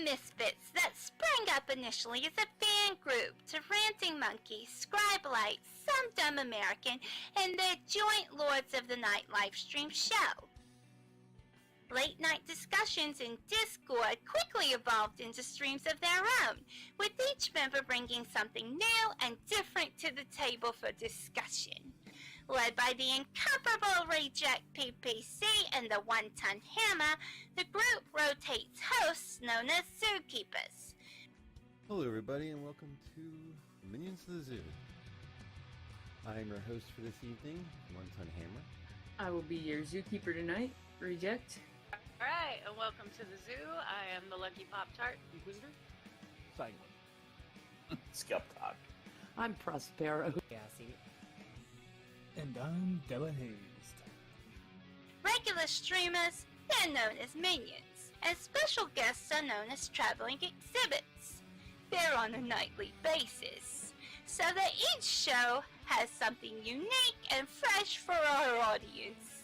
misfits that sprang up initially as a fan group to Ranting Monkey, Scribelite, Some Dumb American, and their joint Lords of the Night livestream show. Late night discussions in Discord quickly evolved into streams of their own, with each member bringing something new and different to the table for discussion. Led by the incomparable Reject PPC and the One-Ton Hammer, the group rotates hosts known as Zookeepers. Hello everybody and welcome to Minions of the Zoo. I am your host for this evening, One-Ton Hammer. I will be your Zookeeper tonight, Reject. Alright, and welcome to the zoo. I am the Lucky Pop-Tart Inquisitor. Sanguine. Skep Tock. I'm Prospero. Cassie. And I'm Delahazed. Regular streamers, they're known as minions, and special guests are known as traveling exhibits. They're on a nightly basis, so that each show has something unique and fresh for our audience.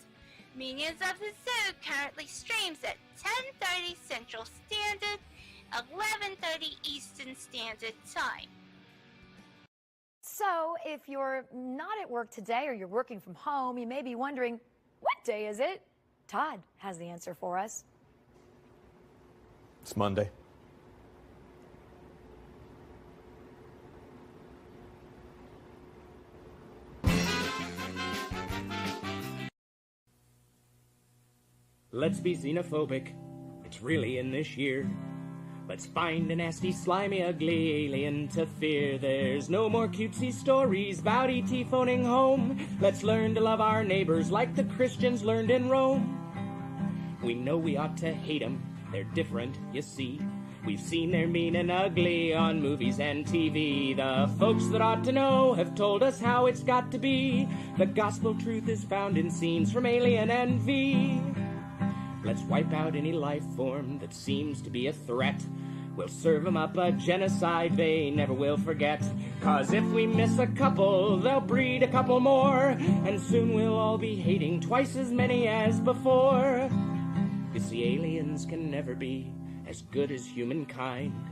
Minions of the Zoo currently streams at 10:30 Central Standard, 11:30 Eastern Standard Time. So, if you're not at work today or you're working from home, you may be wondering, what day is it? Todd has the answer for us. It's Monday. Let's be xenophobic. It's really in this year. Let's find a nasty, slimy, ugly alien to fear. There's no more cutesy stories about E.T. phoning home. Let's learn to love our neighbors like the Christians learned in Rome. We know we ought to hate them. They're different, you see. We've seen they're mean and ugly on movies and TV. The folks that ought to know have told us how it's got to be. The gospel truth is found in scenes from Alien and V. Let's wipe out any life form that seems to be a threat. We'll serve them up a genocide they never will forget. 'Cause if we miss a couple, they'll breed a couple more. And soon we'll all be hating twice as many as before. 'Cause the aliens can never be as good as humankind.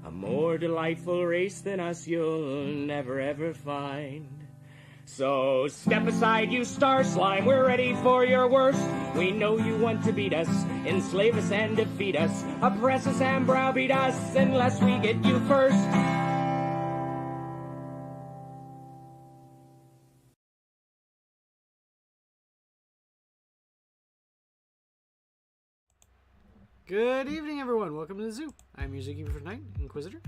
A more delightful race than us you'll never ever find. So step aside, you star slime, we're ready for your worst. We know you want to beat us, enslave us and defeat us, oppress us and browbeat us unless we get you first. Good evening, everyone. Welcome to the zoo. I'm your Zookeeper for tonight, Inquisitor.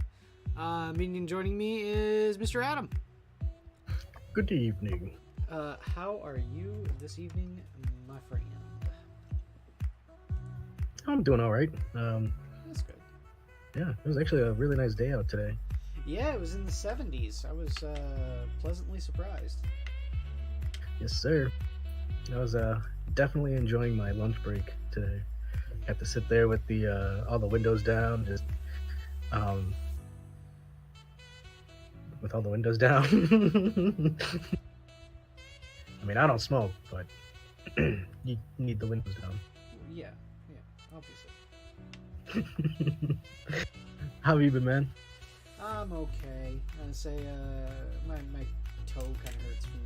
Minion joining me is Mr. Adam. Good evening. How are you this evening, my friend? I'm doing all right. That's good. Yeah, it was actually a really nice day out today. Yeah, it was in the 70s. I was pleasantly surprised. Yes, sir. I was definitely enjoying my lunch break today. Got to sit there with the all the windows down, just with all the windows down. I mean, I don't smoke, but you need the windows down. Yeah, obviously. How have you been, man? I'm okay. I'd say my toe kind of hurts from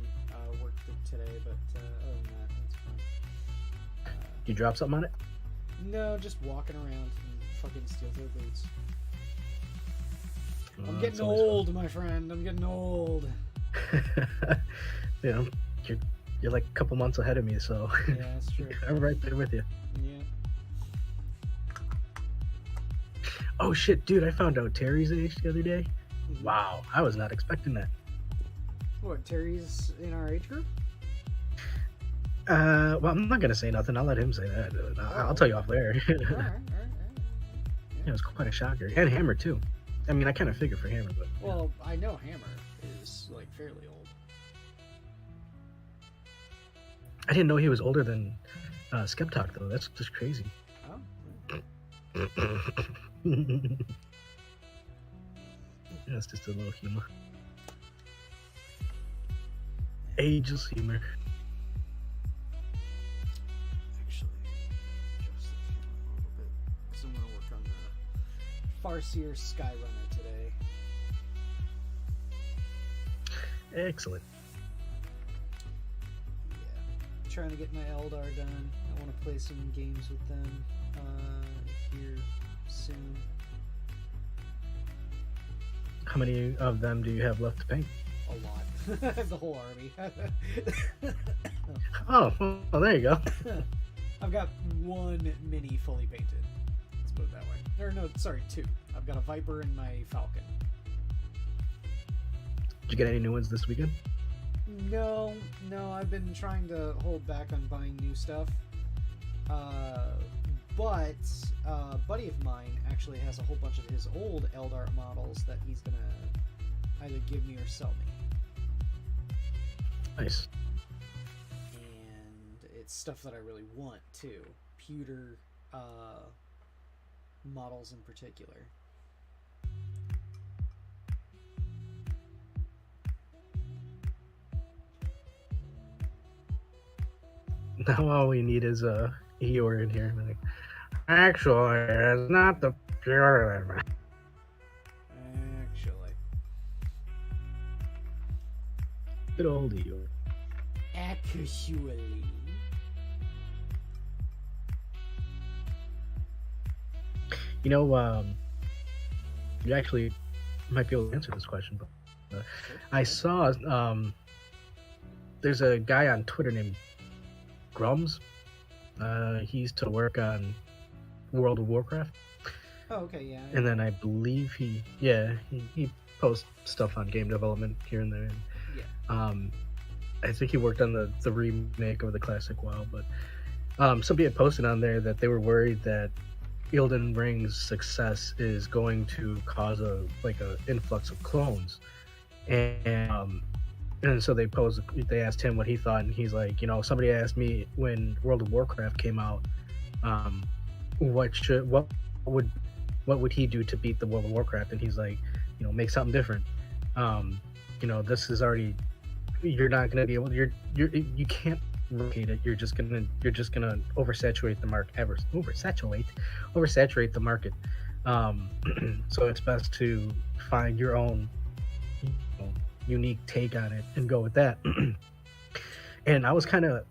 work today, but other than that, that's fine. You drop something on it? No, just walking around in fucking steel-toed boots. I'm getting old, my friend. I'm getting old. You know, you're like a couple months ahead of me, so yeah, that's true. I'm right there with you. Yeah. Oh shit, dude! I found out Terry's age the other day. Mm-hmm. Wow, I was not expecting that. What? Terry's in our age group? Well, I'm not gonna say nothing. I'll let him say that. I'll tell you off there. All right. Yeah, it was quite a shocker, and Hammer too. I mean, I kind of figured for Hammer, but well, I know Hammer is like fairly old. I didn't know he was older than Skep Tock, though. That's just crazy. Oh. That's just a little humor. Ageless humor. Actually, just a little bit, because I'm gonna work on Farseer Skyrunner today. Excellent. Yeah. Trying to get my Eldar done. I want to play some games with them here soon. How many of them do you have left to paint? A lot. The whole army. Oh, well, there you go. I've got one mini fully painted. Let's put it that way. Or no, sorry, two. I've got a Viper and my Falcon. Did you get any new ones this weekend? No, I've been trying to hold back on buying new stuff. But a buddy of mine actually has a whole bunch of his old Eldar models that he's gonna either give me or sell me. Nice. And it's stuff that I really want too. Pewter models in particular. Now all we need is Eeyore in here. Like, actually, it's not the pure. Actually. Good old Eeyore. Actually. You know, you actually might be able to answer this question, but I saw there's a guy on Twitter named Grums. He used to work on World of Warcraft. Oh, okay, yeah. And then I believe he posts stuff on game development here and there. Yeah. I think he worked on the remake of the classic WoW, but somebody had posted on there that they were worried that Elden Ring's success is going to cause a influx of clones, and so they asked him what he thought, and he's like, somebody asked me when World of Warcraft came out, what would he do to beat the World of Warcraft, and he's like, make something different. This is already, you're not gonna be able, you can't replicate it. You're just gonna oversaturate the market, oversaturate the market. So it's best to find your own unique take on it and go with that. And I was kind of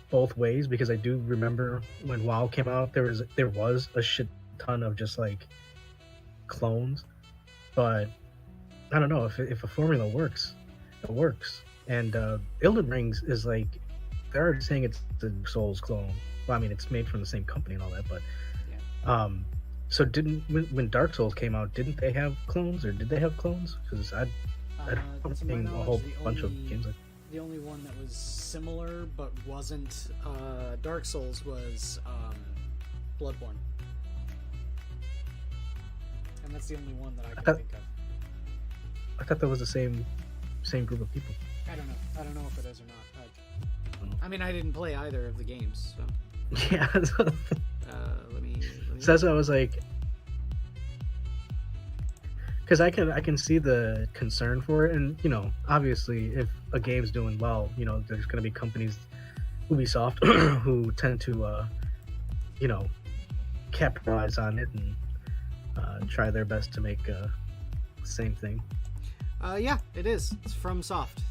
both ways, because I do remember when WoW came out, there was a shit ton of just like clones, but I don't know if a formula works, it works. And Elden Rings is like, they're already saying it's the Souls clone. Well, I mean, it's made from the same company and all that, but yeah. So when Dark Souls came out, didn't they have clones, or did they have clones? Because I don't think a whole bunch of games like. The only one that was similar but wasn't Dark Souls was Bloodborne, and that's the only one that I can think of. I thought that was the same group of people. I don't know if it is or not. I mean, I didn't play either of the games, so. Yeah. Let me. So that's what I was like, because I can see the concern for it, and obviously, if a game's doing well, there's going to be companies, Ubisoft, who tend to, capitalize on it and try their best to make the same thing. Yeah, it is. It's from Software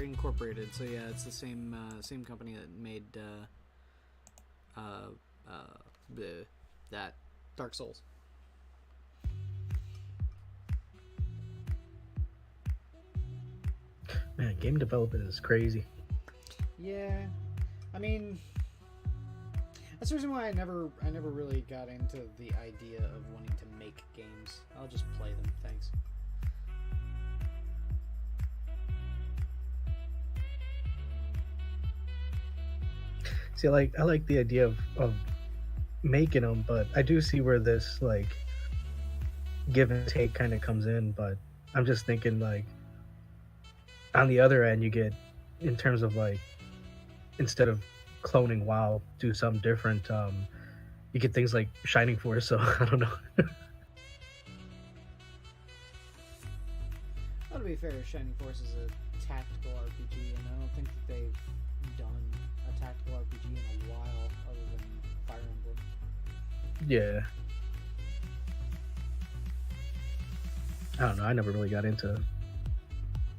Incorporated. So yeah, it's the same company that made that Dark Souls. Man, game development is crazy. Yeah, I mean, that's the reason why I never really got into the idea of wanting to make games. I'll just play them, thanks. See, I like the idea of making them, but I do see where this like give and take kind of comes in. But I'm just thinking, like, on the other end, you get, in terms of like, instead of cloning WoW, do something different. You get things like Shining Force. So I don't know. Well, to be fair, Shining Force is a tactical RPG, and I don't think that they've done a tactical RPG in a while, other than Fire Emblem. Yeah. don't know. I never really got into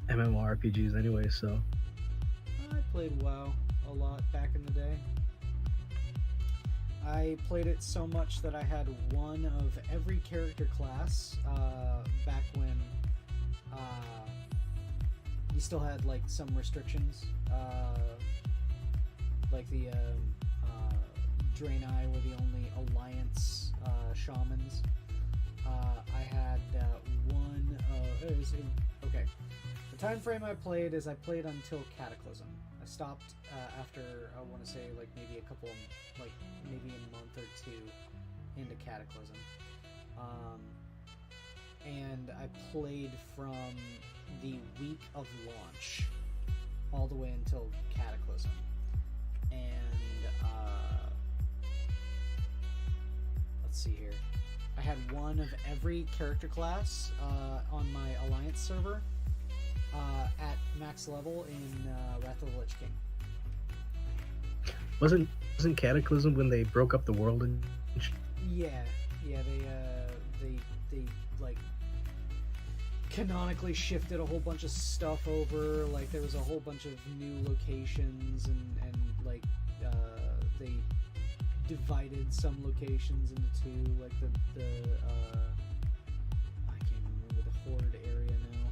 MMORPGs anyway, so. I played WoW a lot back in the day. I played it so much that I had one of every character class back when you still had like some restrictions, like the Draenei were the only Alliance shamans. I had one. Okay. The time frame I played is I played until Cataclysm. I stopped after I want to say like maybe maybe a month or two into Cataclysm, and I played from the week of launch all the way until Cataclysm, and let's see here. I had one of every character class on my Alliance server at max level in Wrath of the Lich King. Wasn't Cataclysm when they broke up the world and Yeah, they like canonically shifted a whole bunch of stuff over. Like there was a whole bunch of new locations and like they divided some locations into two. Like the I can't remember the Horde area now.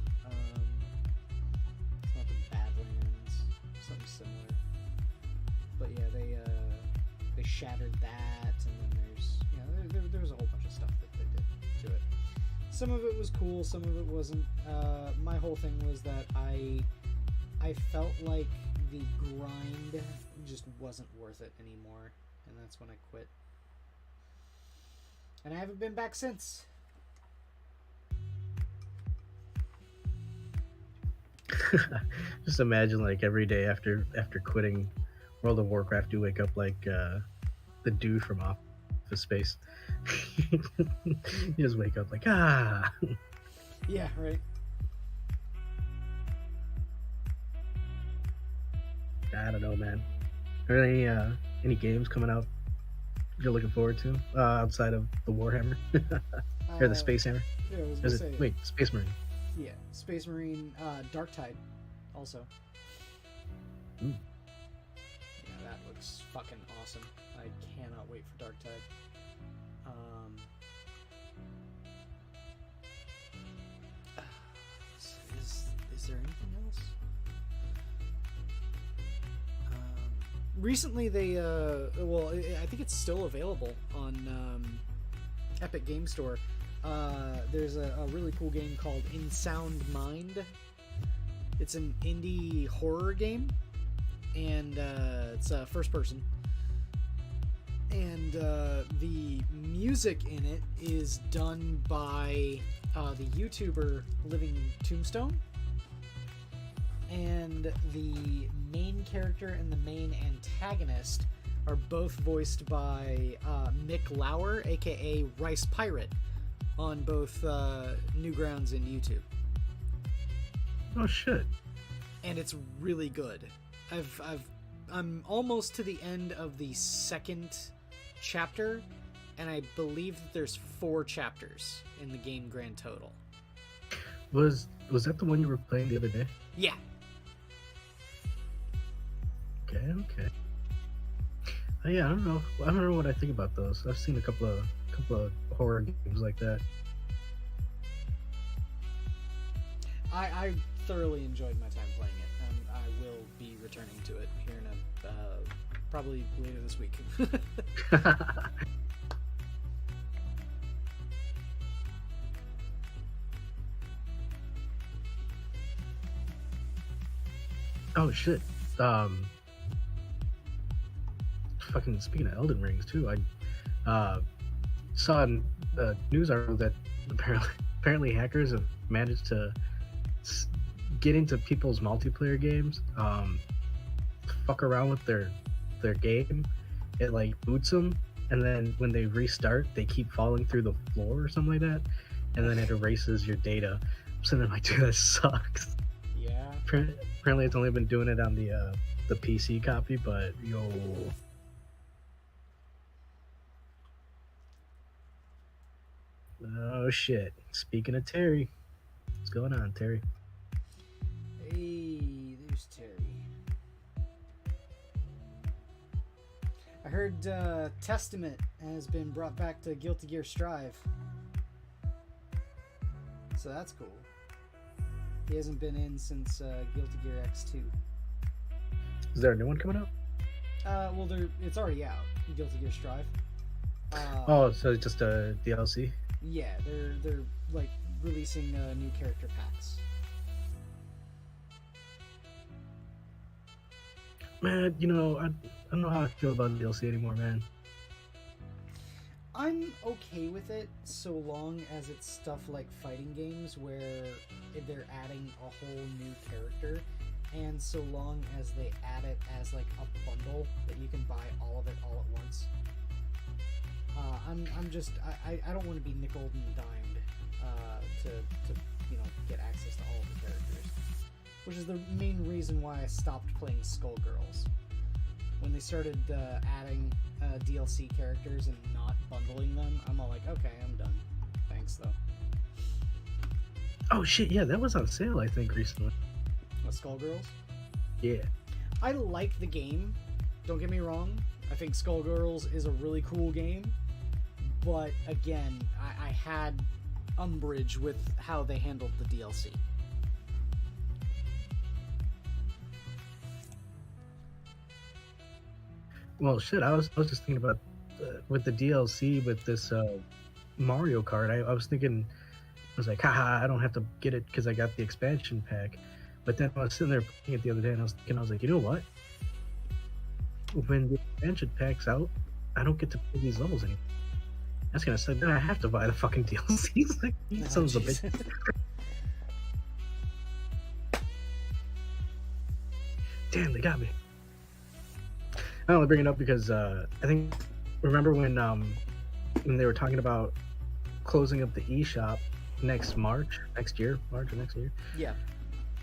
It's not the Badlands, something similar. But yeah, they shattered that, and then there was a whole bunch of stuff that they did to it. Some of it was cool, some of it wasn't. My whole thing was that I felt like the grind just wasn't worth it anymore, and that's when I quit. And I haven't been back since. Just imagine like every day after quitting World of Warcraft, you wake up like the dude from Office Space. You just wake up like Yeah, right. I don't know, man. Are there any games coming out you're looking forward to outside of the Warhammer or the Space Hammer? Yeah, I was gonna say. Wait, Space Marine. Yeah, Space Marine, Darktide, also. Ooh. Yeah, that looks fucking awesome. I cannot wait for Darktide. Is there anything else? Recently, they well, I think it's still available on Epic Game Store. There's a really cool game called In Sound Mind. It's an indie horror game, and it's first person. And the music in it is done by the YouTuber Living Tombstone. And the main character and the main antagonist are both voiced by Mick Lauer, aka Rice Pirate, on both Newgrounds and YouTube. Oh shit! And it's really good. I'm almost to the end of the second chapter, and I believe that there's 4 chapters in the game grand total. Was that the one you were playing the other day? Yeah. Okay. Yeah, I don't know what I think about those. I've seen a couple of horror games like that. I thoroughly enjoyed my time playing it, and I will be returning to it here in probably later this week. Oh shit. Fucking speaking of Elden Rings too, I saw a news article that apparently hackers have managed to get into people's multiplayer games, fuck around with their game. It like boots them, and then when they restart, they keep falling through the floor or something like that, and then it erases your data. So then I'm like, dude, that sucks. Yeah. Apparently, it's only been doing it on the PC copy, but yo. Oh shit! Speaking of Terry, What's going on, Terry? Hey, there's Terry. I heard Testament has been brought back to Guilty Gear Strive. So that's cool. He hasn't been in since Guilty Gear X2. Is there a new one coming out? Well, it's already out. Guilty Gear Strive. Oh, so it's just a DLC? Yeah, they're like releasing new character packs. Man, you know, I don't know how I feel about DLC anymore, man. I'm okay with it so long as it's stuff like fighting games where they're adding a whole new character, and so long as they add it as like a bundle that you can buy all of it all at once. I don't want to be nickeled and dimed to you know, get access to all of the characters, which is the main reason why I stopped playing Skullgirls. When they started adding DLC characters and not bundling them, I'm all like, okay, I'm done. Thanks, though. Oh shit, yeah, that was on sale, I think, recently. What, Skullgirls? Yeah. I like the game. Don't get me wrong. I think Skullgirls is a really cool game. But again, I had umbrage with how they handled the DLC. Well, shit, I was just thinking about with the DLC with this Mario Kart. I was thinking, I was like, haha, I don't have to get it because I got the expansion pack. But then I was sitting there playing it the other day, and I was like, you know what? When the expansion pack's out, I don't get to play these levels anymore. That's gonna suck. Then I have to buy the fucking DLCs. Like, Oh, sons of a jeez. bitch. Damn, they got me. I only bring it up because I think, remember when they were talking about closing up the eShop next March or next year? Yeah.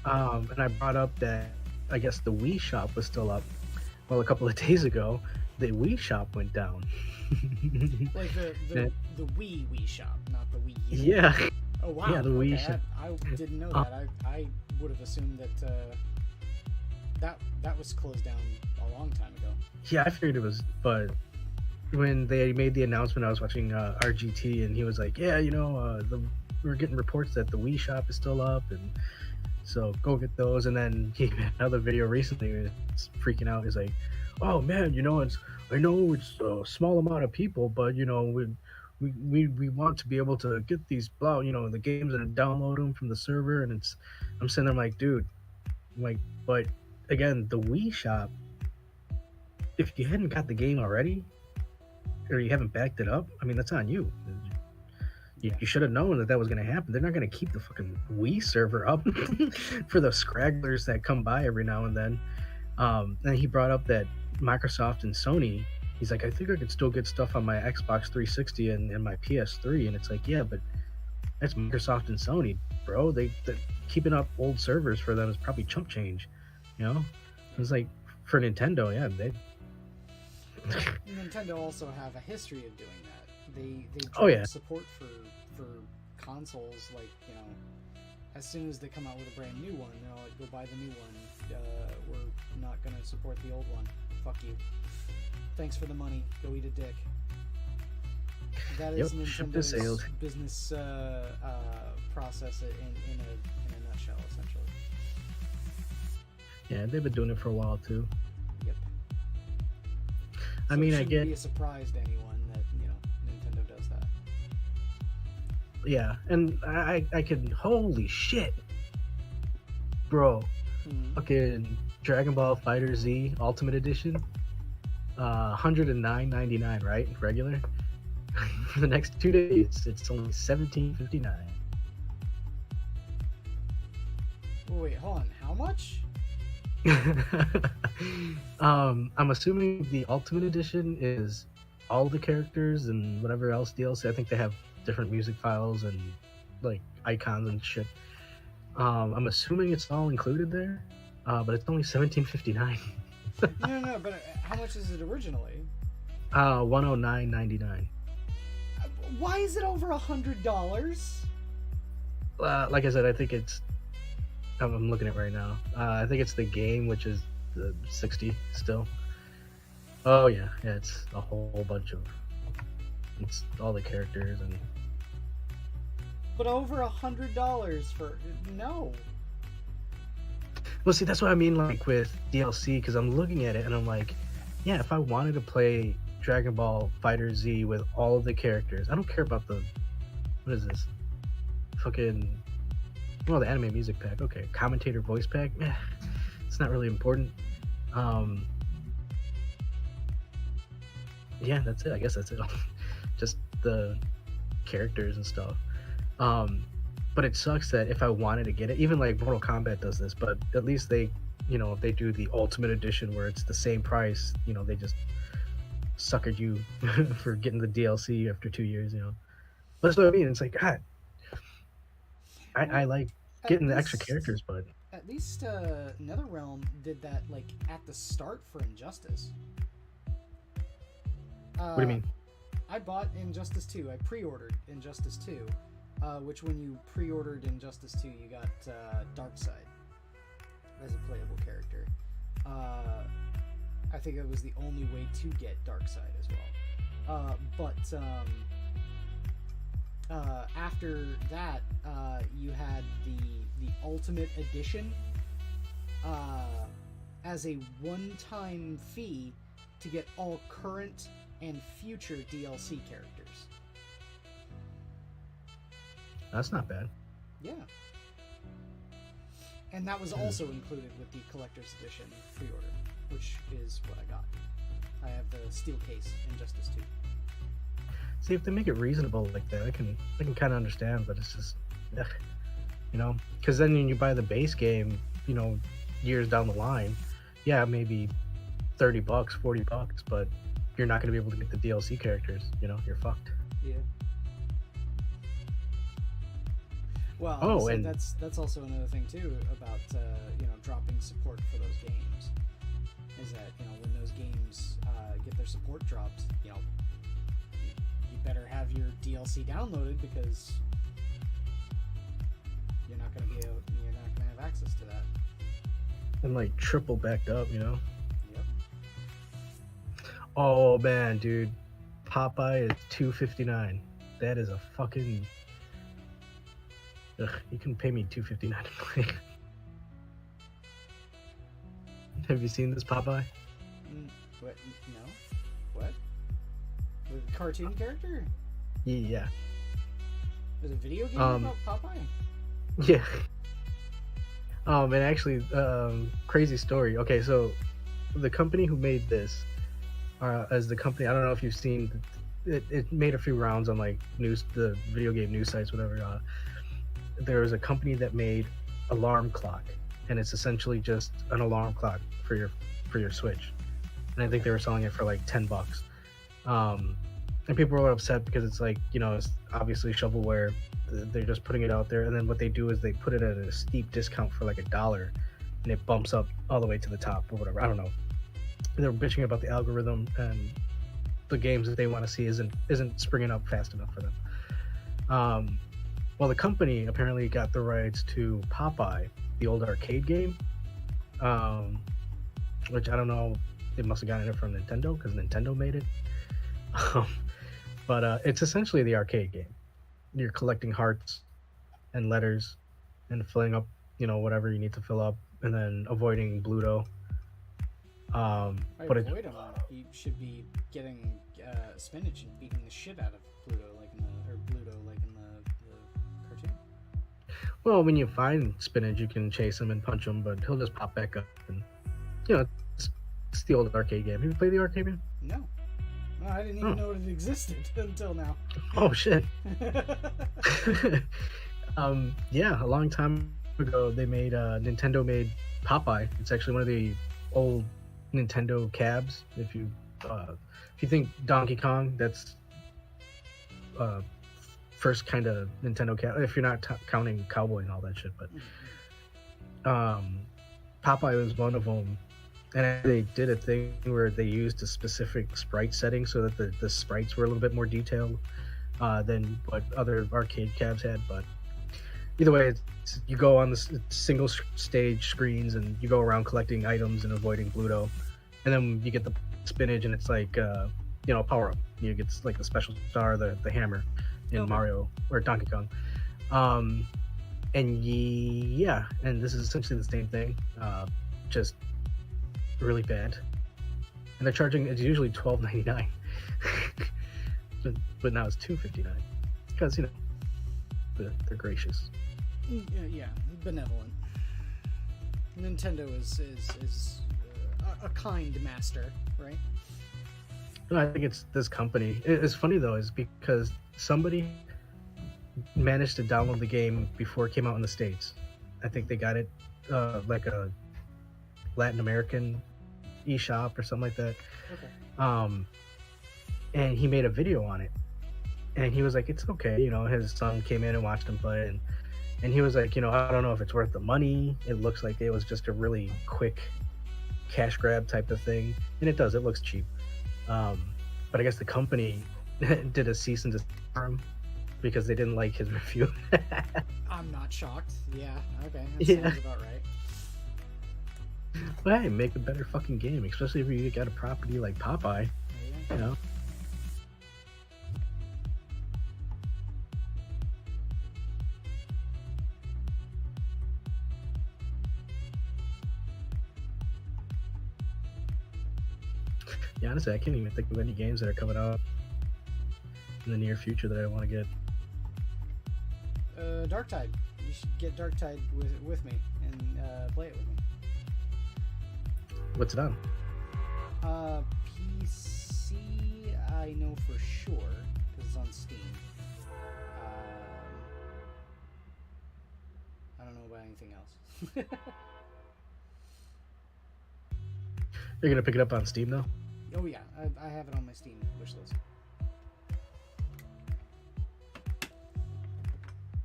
And I brought up that I guess the Wii shop was still up. Well, a couple of days ago, the Wii shop went down. Like the Wii shop, not the Wii U. Yeah. Oh wow. Yeah, the Wii okay, shop. I didn't know that. I would have assumed that that was closed down a long time ago. Yeah, I figured it was, but when they made the announcement, I was watching RGT, and he was like, yeah, you know, we're getting reports that the Wii shop is still up, and so go get those. And then he made another video recently, and it's freaking out. He's like, oh man, you know, I know it's a small amount of people, but you know, we want to be able to get these, you know, the games and download them from the server. And I'm sitting there like, dude, like, but again, the Wii shop, if you hadn't got the game already, or you haven't backed it up, I mean, that's on you. You should have known that was going to happen. They're not going to keep the fucking Wii server up for the scragglers that come by every now and then. And he brought up that Microsoft and Sony, he's like, I think I could still get stuff on my Xbox 360 and my PS3. And it's like, yeah, but that's Microsoft and Sony, bro. They keeping up old servers for them is probably chump change, you know? It's like, for Nintendo, yeah, they... Nintendo also have a history of doing that. They yeah. support for consoles, like, you know, as soon as they come out with a brand new one, they're like, go buy the new one. We're not gonna support the old one. Fuck you. Thanks for the money. Go eat a dick. That is Nintendo's business process in a nutshell, essentially. Yeah, they've been doing it for a while too. Yep. I mean, it I get. Be a surprise to anyone that, you know, Nintendo does that. Yeah, and I can. Holy shit, bro! Fucking Dragon Ball FighterZ Ultimate Edition, $109.99, right? Regular. For the next 2 days, it's only $17.59. Wait, hold on. How much? I'm assuming the Ultimate Edition is all the characters and whatever else DLC. I think they have different music files and like icons and shit. I'm assuming it's all included there, but it's only $17.59. No, but how much is it originally? $109.99. Why is it over $100? like I said, I think it's. I'm looking at it right now. I think it's the game, which is the 60 still. Oh yeah, it's a whole bunch of. It's all the characters and. But over $100 for no. Well, see, that's what I mean, like with DLC, because I'm looking at it and I'm like, yeah, if I wanted to play Dragon Ball Fighter Z with all of the characters, I don't care about the. What is this? Fucking. Well, the anime music pack. Okay, commentator voice pack. It's not really important. Yeah, that's it. I guess that's it. Just the characters and stuff. But it sucks that if I wanted to get it, even like Mortal Kombat does this, but at least they, if they do the Ultimate Edition where it's the same price, they just suckered you for getting the DLC after 2 years, That's what I mean. It's like, God, I like getting the extra characters, but at least NetherRealm did that like at the start for Injustice. What do you mean? I bought Injustice 2. I pre-ordered Injustice 2, which when you pre-ordered Injustice 2, you got Darkseid as a playable character. I think it was the only way to get Darkseid as well. But after that, you had the Ultimate Edition as a one-time fee to get all current and future DLC characters. That's not bad. Yeah. And that was also included with the Collector's Edition pre-order, which is what I got. I have the steel case Injustice 2. See, if they make it reasonable like that, I can kind of understand, but it's just, because then when you buy the base game, years down the line, yeah, maybe $30, $40, but you're not going to be able to get the DLC characters. You're fucked. Yeah. Well, and that's also another thing too about dropping support for those games. Is that when those games get their support dropped, you better have your DLC downloaded because you're not going to have access to that. And like triple backed up, Yep. Oh man, dude, Popeye is $2.59. That is a fucking. Ugh, you can pay me $2.59 to play. Have you seen this Popeye? What? No. What? The cartoon character? Yeah. There's a video game about Popeye? Yeah. And actually, crazy story. Okay, so the company who made this, as the company, I don't know if you've seen, it made a few rounds on like the video game news sites, whatever. There was a company that made alarm clock, and it's essentially just an alarm clock for your Switch. And I think they were selling it for like $10. And people were upset because it's like, it's obviously shovelware. They're just putting it out there, and then what they do is they put it at a steep discount for like $1, and it bumps up all the way to the top or whatever. I don't know. And they're bitching about the algorithm, and the games that they want to see isn't springing up fast enough for them. Well, the company apparently got the rights to Popeye, the old arcade game, which I don't know. They must have gotten it from Nintendo because Nintendo made it. But it's essentially the arcade game. You're collecting hearts and letters and filling up, whatever you need to fill up, and then avoiding Bluto. Avoid him. You should be getting spinach and beating the shit out of Bluto like in the cartoon. Well, when you find spinach, you can chase him and punch him, but he'll just pop back up. And it's the old arcade game. Have you played the arcade game? No. I didn't even know it existed until now. Oh shit. Yeah, a long time ago they made Nintendo made Popeye. It's actually one of the old Nintendo cabs. If you think Donkey Kong, that's first kind of Nintendo cab. If you're not counting Cowboy and all that shit, but Popeye was one of them. And they did a thing where they used a specific sprite setting so that the sprites were a little bit more detailed than what other arcade cabs had. But either way, you go on the single stage screens and you go around collecting items and avoiding Bluto, and then you get the spinach and it's like power up. You get like the special star, the hammer in Mario or Donkey Kong. And this is essentially the same thing, just really bad. And they're charging, it's usually $12.99, but now it's $2.59 because they're gracious. Yeah, benevolent. Nintendo is a kind master, right? No, I think it's this company. It's funny though, is because somebody managed to download the game before it came out in the States. I think they got it like a Latin American eShop or something like that. Okay. And he made a video on it, and he was like, "It's okay." His son came in and watched him play, and he was like, "I don't know if it's worth the money. It looks like it was just a really quick cash grab type of thing, and it does. It looks cheap." But I guess the company did a cease and desist for him because they didn't like his review. I'm not shocked. Yeah, okay. That sounds about right. Well, hey, make a better fucking game, especially if you got a property like Popeye. Yeah. Yeah, honestly, I can't even think of any games that are coming out in the near future that I want to get. Darktide. You should get Darktide with me and play it with me. What's it on? PC, I know for sure because it's on Steam. I don't know about anything else. You're gonna pick it up on Steam though? Oh yeah, I have it on my Steam wishlist.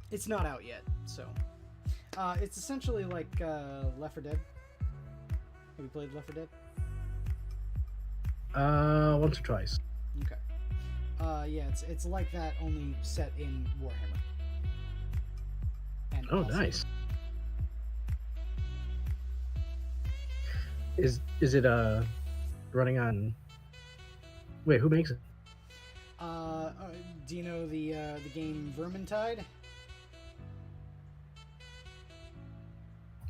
It's not out yet, so it's essentially like Left 4 Dead. Have you played Left 4 Dead? Once or twice. Okay. Yeah, it's like that, only set in Warhammer. And Oh, also- nice. Is it running on? Wait, who makes it? Do you know the game Vermintide?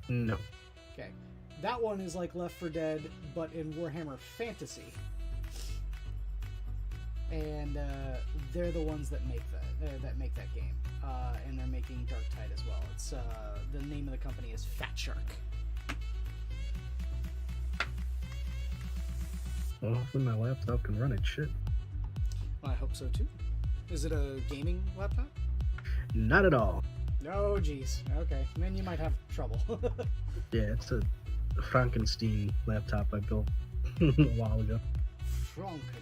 No. Okay. That one is like Left 4 Dead, but in Warhammer Fantasy. And they're the ones that make that game. And they're making Darktide as well. It's the name of the company is Fat Shark. Well, hopefully my laptop can run it. Shit. Well, I hope so too. Is it a gaming laptop? Not at all. No, geez. Okay, then you might have trouble. Yeah, it's a Frankenstein laptop I built a while ago. Frankenstein.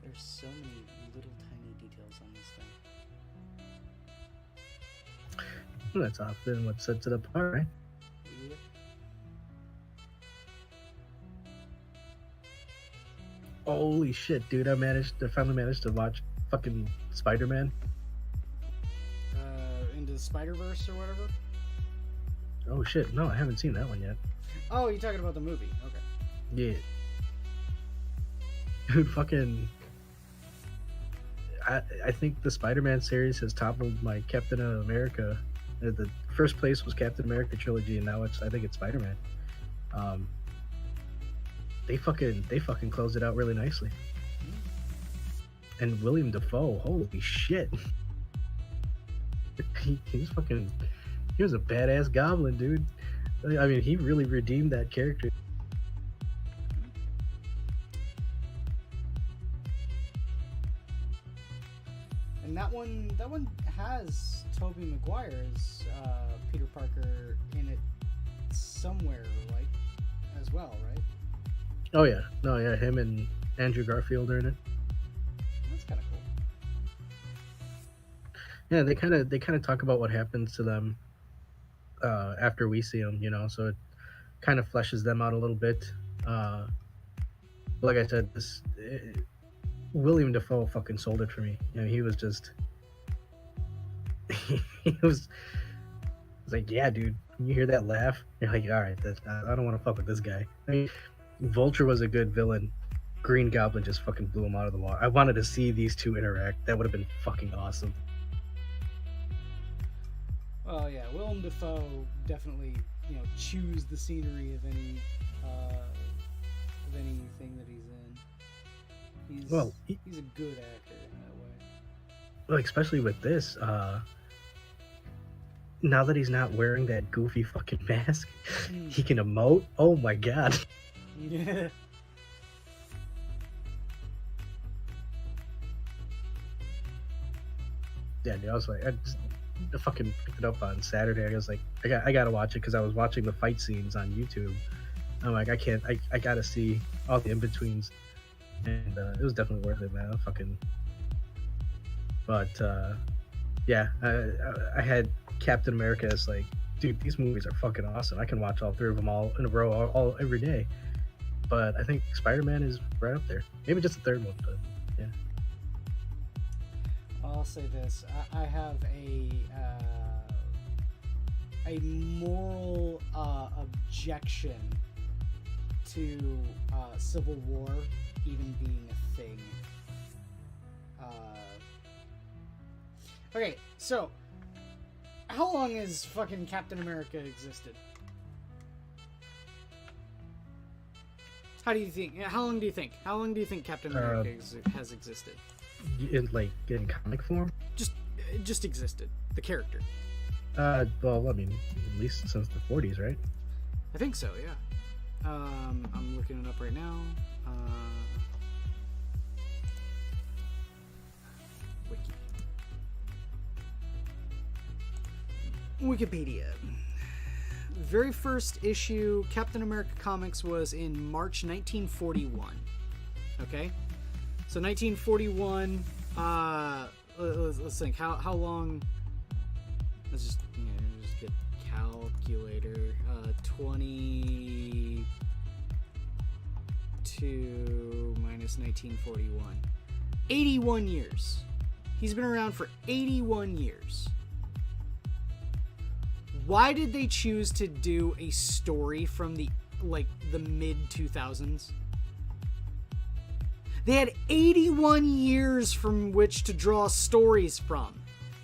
There's so many little tiny details on this thing. Well, that's often what sets it apart, right? Yep. Holy shit, dude! I finally managed to watch fucking Spider-Man. Into the Spider-Verse or whatever? Oh shit, no, I haven't seen that one yet. Oh, you're talking about the movie. Okay. Yeah. Dude, fucking... I think the Spider-Man series has toppled my Captain America. The first place was Captain America trilogy, and now I think it's Spider-Man. They fucking closed it out really nicely. And William Dafoe, holy shit. He was a badass goblin, dude. I mean, he really redeemed that character. And that one has Tobey Maguire's Peter Parker in it somewhere, like, as well, right? Oh yeah, no, yeah, him and Andrew Garfield are in it. That's kind of cool. Yeah, they kind of talk about what happens to them after we see them, so it kind of fleshes them out a little bit. Like I said, William Dafoe fucking sold it for me. He was just he was like, yeah, dude. When you hear that laugh, you're like, all right, I don't want to fuck with this guy. I mean, Vulture was a good villain. Green Goblin just fucking blew him out of the water. I wanted to see these two interact. That would have been fucking awesome. Well, yeah, Willem Dafoe definitely, chews the scenery of anything that he's in. He's a good actor in that way. Well, especially with this, now that he's not wearing that goofy fucking mask, he can emote. Oh my god. Yeah. Yeah, dude, I was like, I fucking picked it up on Saturday. I was like, I gotta watch it because I was watching the fight scenes on YouTube. I'm like, I gotta see all the in-betweens. And it was definitely worth it, man. But yeah, I had Captain America as like, dude, these movies are fucking awesome. I can watch all three of them all in a row, all every day. But I think Spider-Man is right up there. Maybe just the third one, but yeah. I'll say this: I have a moral objection to Civil War even being a thing. Okay, so how long has fucking Captain America existed? How do you think? How long do you think? How long do you think Captain America has existed? In comic form? Just existed. The character. Well, I mean, at least since the 40s, right? I think so, yeah. I'm looking it up right now. Wikipedia. Very first issue, Captain America Comics, was in March 1941. Okay? So 1941, let's think, how long, let's just get calculator, 22 minus 1941, 81 years. He's been around for 81 years. Why did they choose to do a story from the mid 2000s? They had 81 years from which to draw stories from,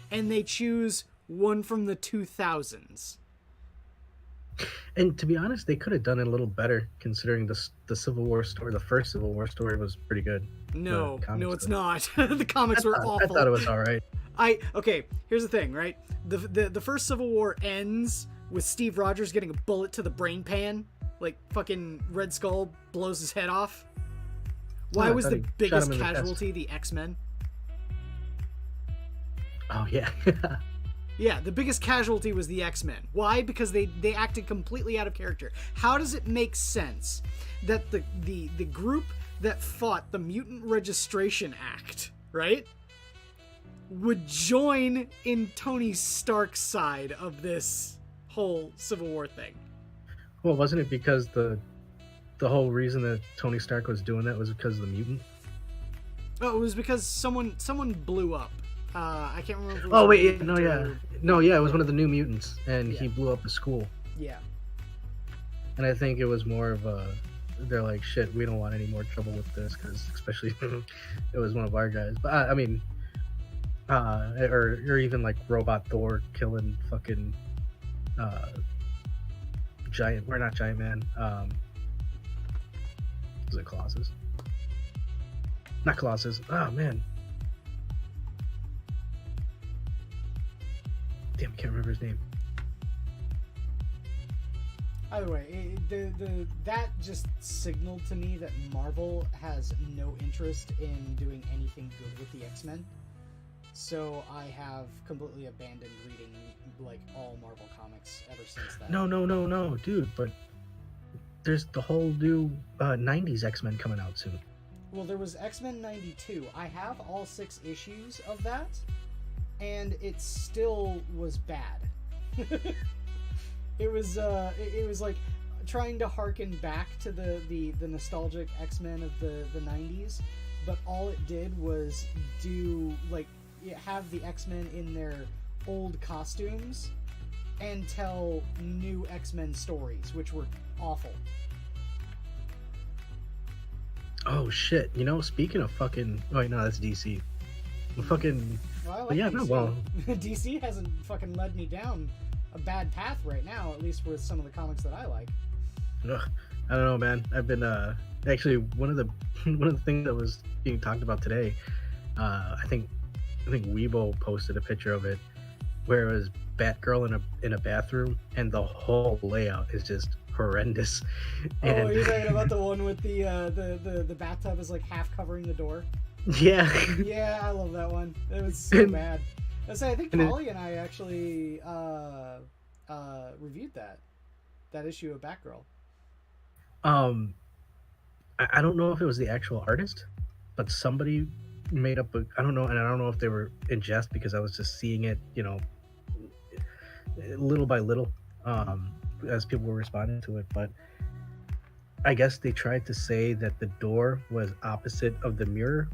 and they choose one from the 2000s. And to be honest, they could have done it a little better, considering the Civil War story. The first Civil War story was pretty good. No, it's not. The comics were awful. I thought it was all right. Okay, here's the thing, right? The first Civil War ends with Steve Rogers getting a bullet to the brain pan, like fucking Red Skull blows his head off. Why was the biggest casualty the X-Men? Oh yeah. Yeah, the biggest casualty was the X-Men. Why? Because they acted completely out of character. How does it make sense that the group that fought the Mutant Registration Act, right, would join in Tony Stark's side of this whole Civil War thing? Well, wasn't it because the whole reason that Tony Stark was doing that was because of the mutant? Oh, it was because someone blew up. I can't remember. Oh wait, it was one of the New Mutants, and he blew up the school. Yeah. And I think it was more of they're like, shit, we don't want any more trouble with this, because especially it was one of our guys. But I mean, or even like Robot Thor killing fucking Giant. We're not Giant Man. Was it Colossus? Not Colossus. Oh man. Damn, I can't remember his name. Either way, that just signaled to me that Marvel has no interest in doing anything good with the X-Men. So I have completely abandoned reading like all Marvel comics ever since that. No, dude. But there's the whole new 90s X-Men coming out soon. Well, there was X-Men 92. I have all 6 issues of that. and it still was bad. It was like trying to harken back to the nostalgic X-Men of the 90s, but all it did was have the X-Men in their old costumes and tell new X-Men stories, which were awful. Oh shit! Speaking of fucking, oh wait, no, that's DC. Fucking, Well, I like but yeah, DC. no, well, DC hasn't fucking led me down a bad path right now, at least with some of the comics that I like. ugh, I don't know, man. I've been actually one of the things that was being talked about today. I think Weibo posted a picture of it where it was Batgirl in a bathroom, and the whole layout is just horrendous. Oh, you're talking about the one with the bathtub is like half covering the door? Yeah. Yeah, I love that one. It was so bad. I think Polly and I actually reviewed that issue of Batgirl. I don't know if it was the actual artist, but somebody made up I don't know, and I don't know if they were in jest because I was just seeing it, little by little, as people were responding to it. But I guess they tried to say that the door was opposite of the mirror,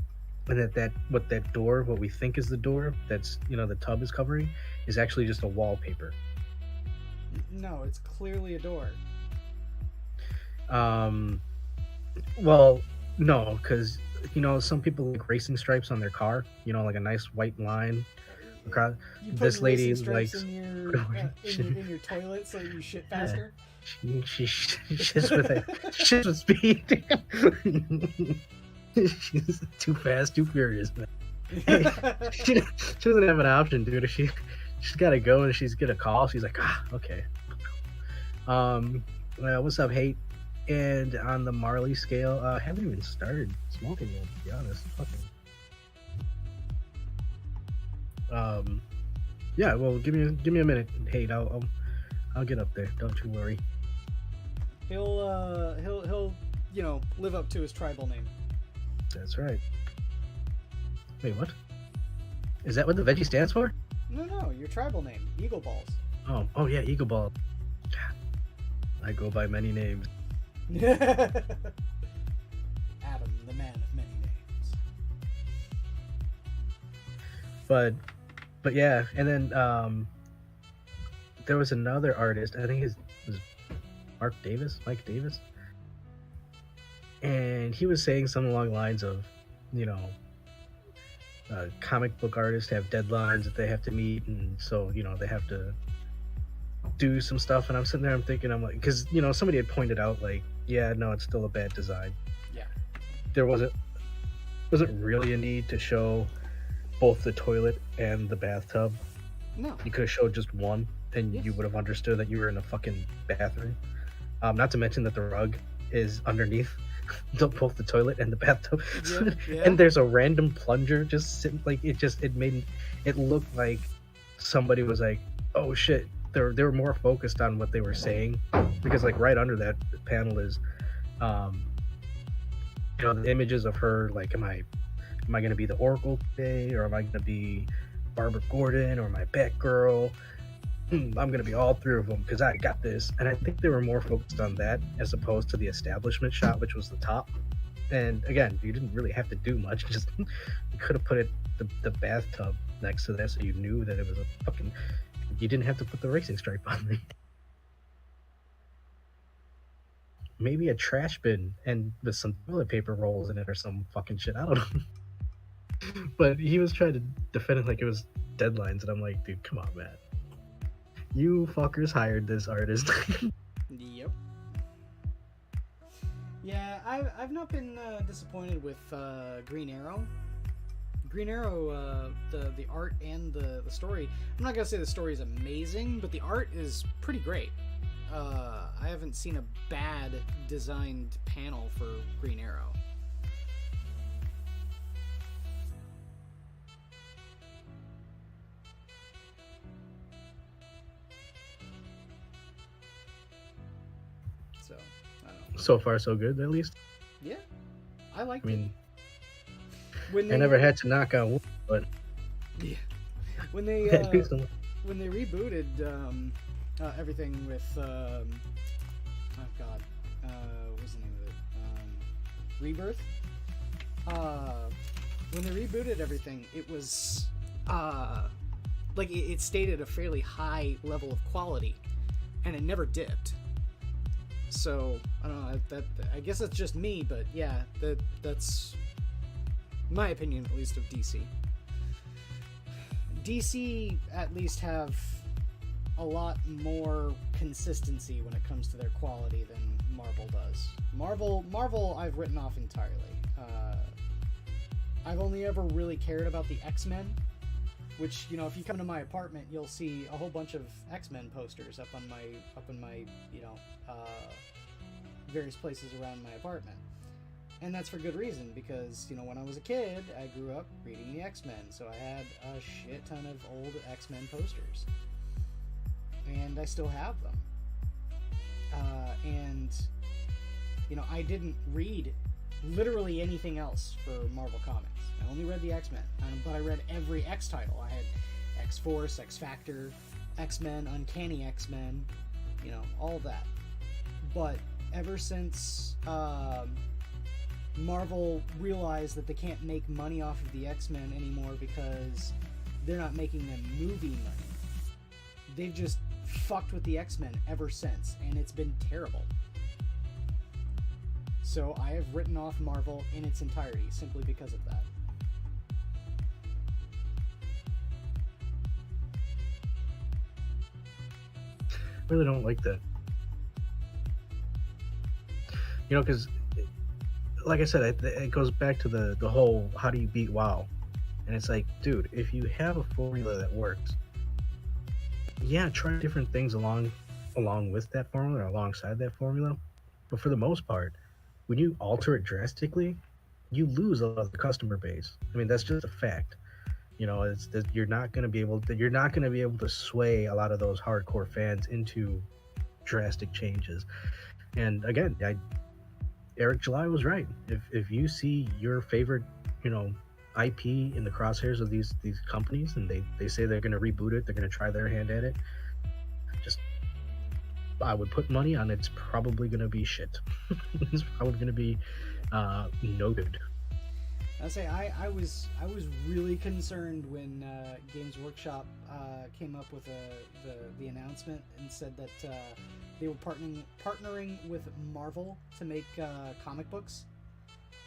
and what we think is the door that's the tub is covering is actually just a wallpaper. No, it's clearly a door. Well, no, because some people like racing stripes on their car, like a nice white line across. You put This lady racing stripes likes in your toilet so you shit faster. She shits with speed. She's too fast, too furious, man. She doesn't have an option, dude. If she's got to go and she's get a call, she's like, okay. Well, what's up, Hate? And on the Marley scale, I haven't even started smoking yet, to be honest. Fucking. Yeah. Well, give me a minute, Hate. I'll get up there. Don't you worry. He'll live up to his tribal name. That's right. Wait, what? Is that what the veggie stands for? No, your tribal name, Eagle Balls. Oh yeah, Eagle Ball. I go by many names. Adam, the man of many names. But yeah, and then there was another artist. I think it was Mike Davis, and he was saying something along the lines of, comic book artists have deadlines that they have to meet, and so they have to do some stuff. And I'm sitting there, I'm thinking, I'm like, because somebody had pointed out, like, yeah, no, it's still a bad design. Yeah, there wasn't really a need to show both the toilet and the bathtub. No, you could have showed just one, and you would have understood that you were in a fucking bathroom. Not to mention that the rug is underneath both the toilet and the bathtub. Yeah. And there's a random plunger just sitting, like, it made it look like somebody was like, oh shit, they were more focused on what they were saying, because like right under that panel is the images of her, like, am I gonna be the Oracle today, or am I gonna be Barbara Gordon, or am I Batgirl? I'm gonna be all three of them because I got this. And I think they were more focused on that as opposed to the establishment shot, which was the top. And again, you didn't really have to do much. Just you could have put the bathtub next to that so you knew that it was a fucking. You didn't have to put the racing stripe on there. Maybe a trash bin and with some toilet paper rolls in it or some fucking shit. I don't know. But he was trying to defend it like it was deadlines, and I'm like, dude, come on, man. You fuckers hired this artist. Yep. Yeah, I've not been disappointed with Green Arrow. Green Arrow, the art and the story. I'm not gonna say the story is amazing, but the art is pretty great. I haven't seen a bad designed panel for Green Arrow. So, I don't know. So far, so good, at least. Yeah, I like. I mean, When I never had to knock on wood, but yeah, when they Do some- when they rebooted everything with oh god, what was the name of it? Rebirth. When they rebooted everything, it was like it stayed at a fairly high level of quality, and it never dipped. So I don't know. That I guess that's just me, but yeah, that's my opinion, at least, of DC. DC at least have a lot more consistency when it comes to their quality than Marvel does. Marvel I've written off entirely. I've only ever really cared about the X-Men, which, you know, if you come to my apartment, you'll see a whole bunch of X-Men posters up on my you know, various places around my apartment. And that's for good reason, because, you know, when I was a kid, I grew up reading the X-Men, so I had a shit ton of old X-Men posters. And I still have them. And, you know, I didn't read literally anything else for Marvel Comics. I only read the X-Men, but I read every X title. I had X-Force, X-Factor, X-Men, Uncanny X-Men, you know, all of that. But ever since Marvel realized that they can't make money off of the X-Men anymore because they're not making them movie money, they've just fucked with the X-Men ever since, and it's been terrible. So I have written off Marvel in its entirety simply because of that. I really don't like that. You know, because, like I said, it goes back to the whole how do you beat WoW? And it's like, dude, if you have a formula that works, yeah, try different things along with that formula or alongside that formula. But for the most part, when you alter it drastically, you lose a lot of the customer base. I mean, that's just a fact. You know, it's that you're not going to be able to sway a lot of those hardcore fans into drastic changes. And again, Eric July was right. If you see your favorite, you know, IP in the crosshairs of these companies, and they say they're going to reboot it, they're going to try their hand at it, just, I would put money on it's probably going to be shit. It's probably going to be no good. I'll say I was really concerned when Games Workshop came up with the announcement and said that they were partnering with Marvel to make comic books.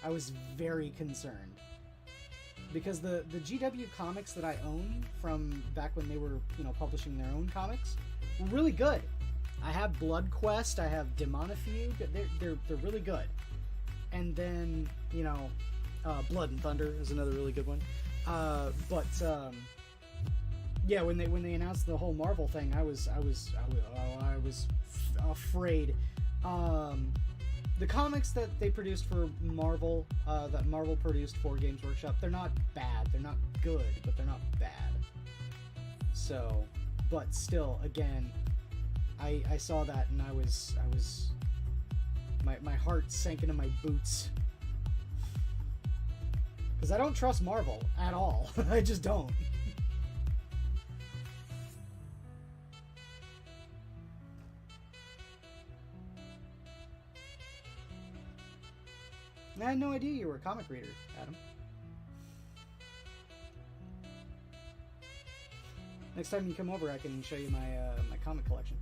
I was very concerned because the GW comics that I own from back when they were, you know, publishing their own comics were really good. I have Blood Quest, I have Demonifuge. They're really good. And then, you know, Blood and Thunder is another really good one. Yeah, when they announced the whole Marvel thing, I was afraid. The comics that they produced for Marvel, that Marvel produced for Games Workshop, they're not bad. They're not good, but they're not bad. So, but still, again, I saw that and I was my heart sank into my boots. Because I don't trust Marvel at all. I just don't. I had no idea you were a comic reader, Adam. Next time you come over, I can show you my my comic collection.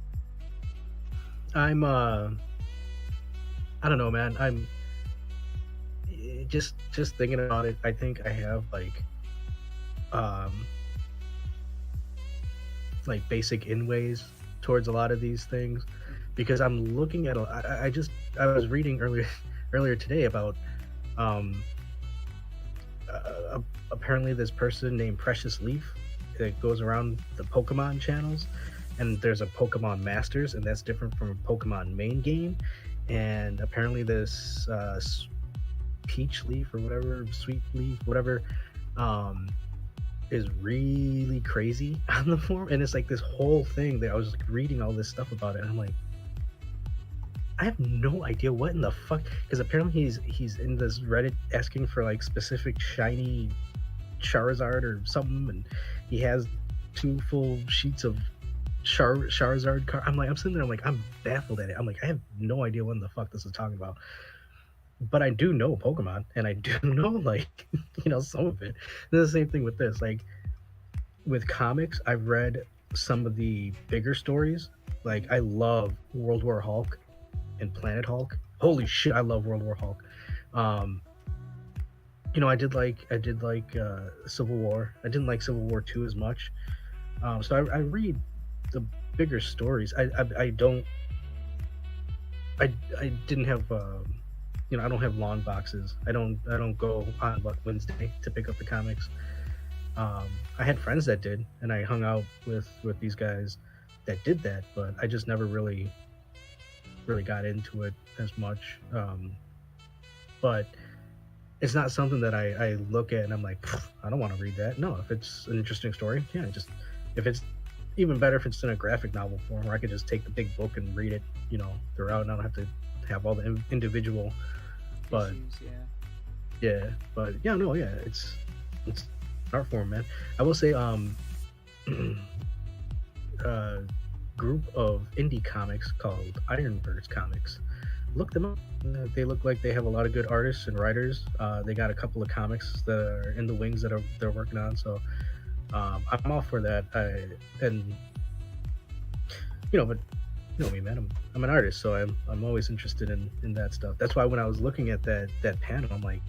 I'm I don't know, man. I'm just thinking about it. I think I have like basic in-ways towards a lot of these things, because I'm looking at I was reading earlier today about apparently this person named Precious Leaf that goes around the Pokemon channels, and there's a Pokemon Masters, and that's different from a Pokemon main game. And apparently this Peach Leaf or whatever, Sweet Leaf, whatever, is really crazy on the forum. And it's like this whole thing that I was reading all this stuff about it, and I'm like, I have no idea what in the fuck, because apparently he's in this Reddit asking for like specific shiny Charizard or something, and he has 2 full sheets of Charizard card. I'm sitting there, I'm baffled at it. I'm like, I have no idea what the fuck this is talking about. But I do know Pokemon, and I do know, some of it. It's the same thing with this. Like, with comics, I've read some of the bigger stories. Like, I love World War Hulk and Planet Hulk. Holy shit, I love World War Hulk. I did like Civil War. I didn't like Civil War 2 as much. So I read the bigger stories. I didn't have I don't have long boxes. I don't go on Wednesday to pick up the comics. I had friends that did, and I hung out with these guys that did that, but I just never really got into it as much. But it's not something that I look at and I'm like, I don't want to read that. No, if it's an interesting story, yeah, if it's even better if it's in a graphic novel form where I could just take the big book and read it, throughout, and I don't have to have all the individual. But it's art form, man. I will say, group of indie comics called Ironverse Comics. Look them up. They look like they have a lot of good artists and writers. They got a couple of comics that are in the wings that they're working on. So I'm all for that. But you know me, man. I'm an artist, so I'm always interested in that stuff. That's why when I was looking at that panel, I'm like,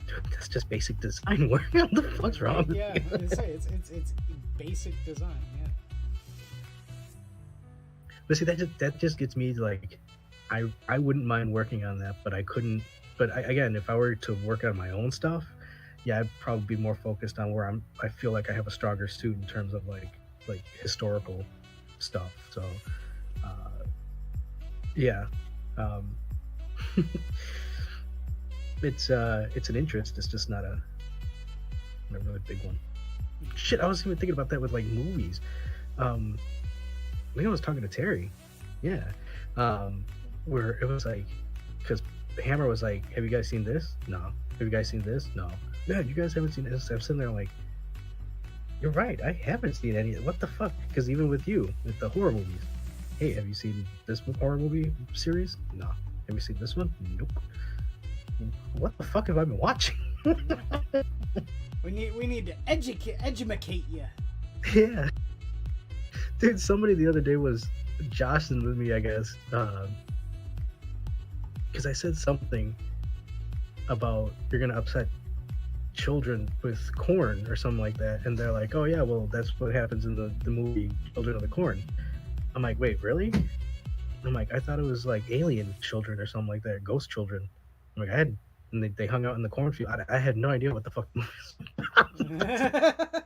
dude, that's just basic design. What the fuck's wrong? Yeah, it's basic design. Yeah. But see, that just gets me like, I wouldn't mind working on that, but I couldn't. But again, if I were to work on my own stuff, yeah, I'd probably be more focused on where I feel like I have a stronger suit in terms of like historical stuff. So, yeah, it's an interest. It's just not a really big one. Shit, I was even thinking about that with like movies. I think I was talking to Terry. Yeah. Where it was like, because Hammer was like, have you guys seen this? No. Have you guys seen this? No. Yeah, you guys haven't seen this. I'm sitting there like, you're right, I haven't seen any. What the fuck? Because even with you, with the horror movies, hey, have you seen this horror movie series? No. Have you seen this one? Nope. What the fuck have I been watching? we need to educate you. Yeah. Dude, somebody the other day was joshing with me, I guess, because I said something about you're gonna upset children with corn or something like that, and they're like, oh yeah, well that's what happens in the movie Children of the Corn. I'm like, wait, really? I'm like, I thought it was like alien children or something like that, ghost children. I'm like, and they hung out in the cornfield. I had no idea what the fuck the movie was about.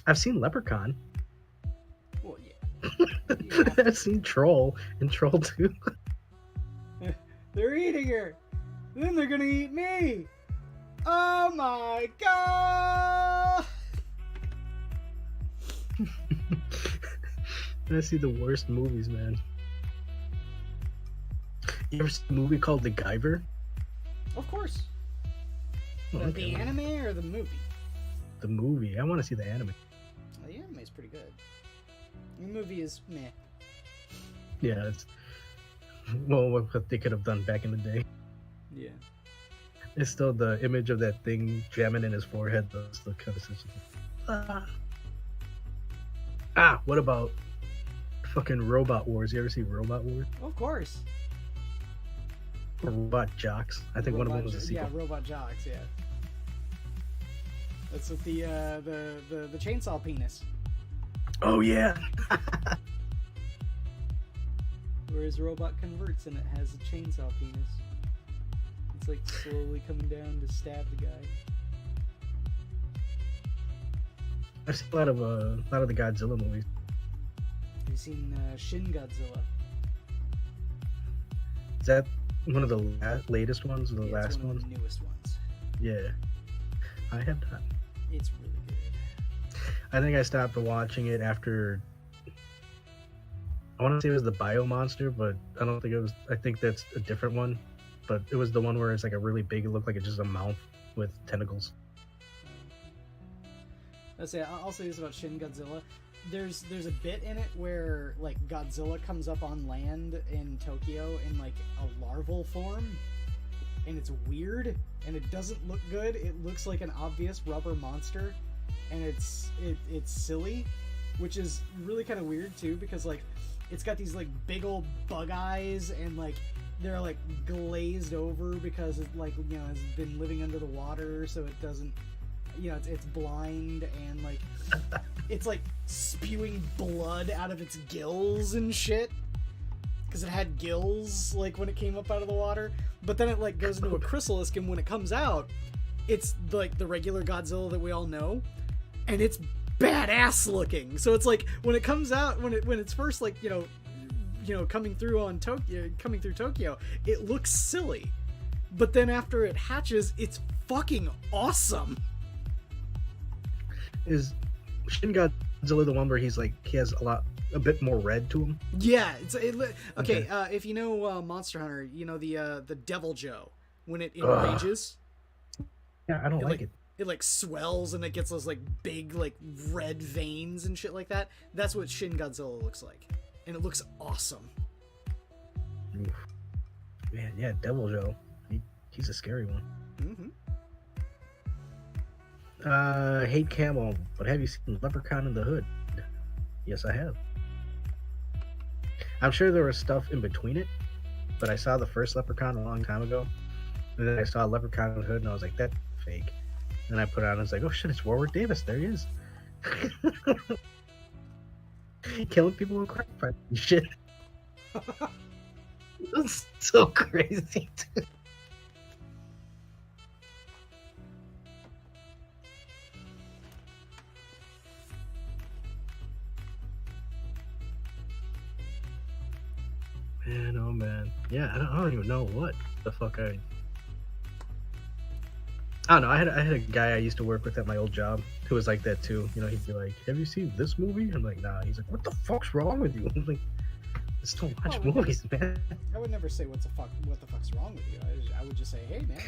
I've seen Leprechaun. Well, yeah. I've seen Troll and Troll 2. They're eating her. Then they're gonna eat me. Oh my god! I see the worst movies, man. You ever see a movie called The Guyver? Of course. Oh, okay. The anime or the movie? The movie. I want to see the anime. The anime is pretty good. The movie is meh. Yeah, it's what they could have done back in the day. Yeah. It's still the image of that thing jamming in his forehead. That's the kind of what about fucking Robot Wars? You ever see Robot Wars? Of course. Or Robot Jocks? I think one of them was a sequel. Yeah, Robot Jocks. Yeah. That's with the chainsaw penis. Oh yeah. Where his robot converts and it has a chainsaw penis. It's like slowly coming down to stab the guy. I've seen a lot of the Godzilla movies. Have you seen Shin Godzilla? Is that one of the latest ones, or the last it's one ones? of the newest ones. Yeah, I have not. It's really good. I think I stopped watching it after. I want to say it was the Bio Monster, but I don't think it was. I think that's a different one. But it was the one where it's like a really big. It looked like it's just a mouth with tentacles. I'll say this about Shin Godzilla. There's a bit in it where like Godzilla comes up on land in Tokyo in like a larval form, and it's weird and it doesn't look good. It looks like an obvious rubber monster, and it's silly, which is really kind of weird too, because like it's got these like big old bug eyes, and like they're like glazed over because it, like, you know, has been living under the water, so it doesn't, you know, it's blind, and like it's like spewing blood out of its gills and shit because it had gills like when it came up out of the water. But then it like goes into a chrysalis, and when it comes out, it's like the regular Godzilla that we all know, and it's badass looking. So it's like when it comes out, when it's first like, you know, coming through Tokyo, it looks silly, but then after it hatches, it's fucking awesome. Is Shin Godzilla the one where he's like, he has a bit more red to him? Yeah, okay. If you know Monster Hunter, you know the Devil Joe, when it enrages. Yeah, I don't like it. It like swells and it gets those like big like red veins and shit like that. That's what Shin Godzilla looks like, and it looks awesome. Oof. Man, yeah, Devil Joe. He's a scary one. Mm-hmm. Hate camo, but have you seen Leprechaun in the Hood? Yes, I have. I'm sure there was stuff in between it, but I saw the first Leprechaun a long time ago, and then I saw Leprechaun in the Hood, and I was like, that's fake. And I put it on, and I was like, oh shit, it's Warwick Davis. There he is. Killing people with crack pipe and shit. That's so crazy, dude. Man, oh man. Yeah, I don't even know what the fuck I don't know. I had a guy I used to work with at my old job who was like that too. You know, he'd be like, "Have you seen this movie?" I'm like, "Nah." He's like, "What the fuck's wrong with you?" I'm like, "Just don't watch movies, man." I would never say what the fuck's wrong with you. I would just say, "Hey, man,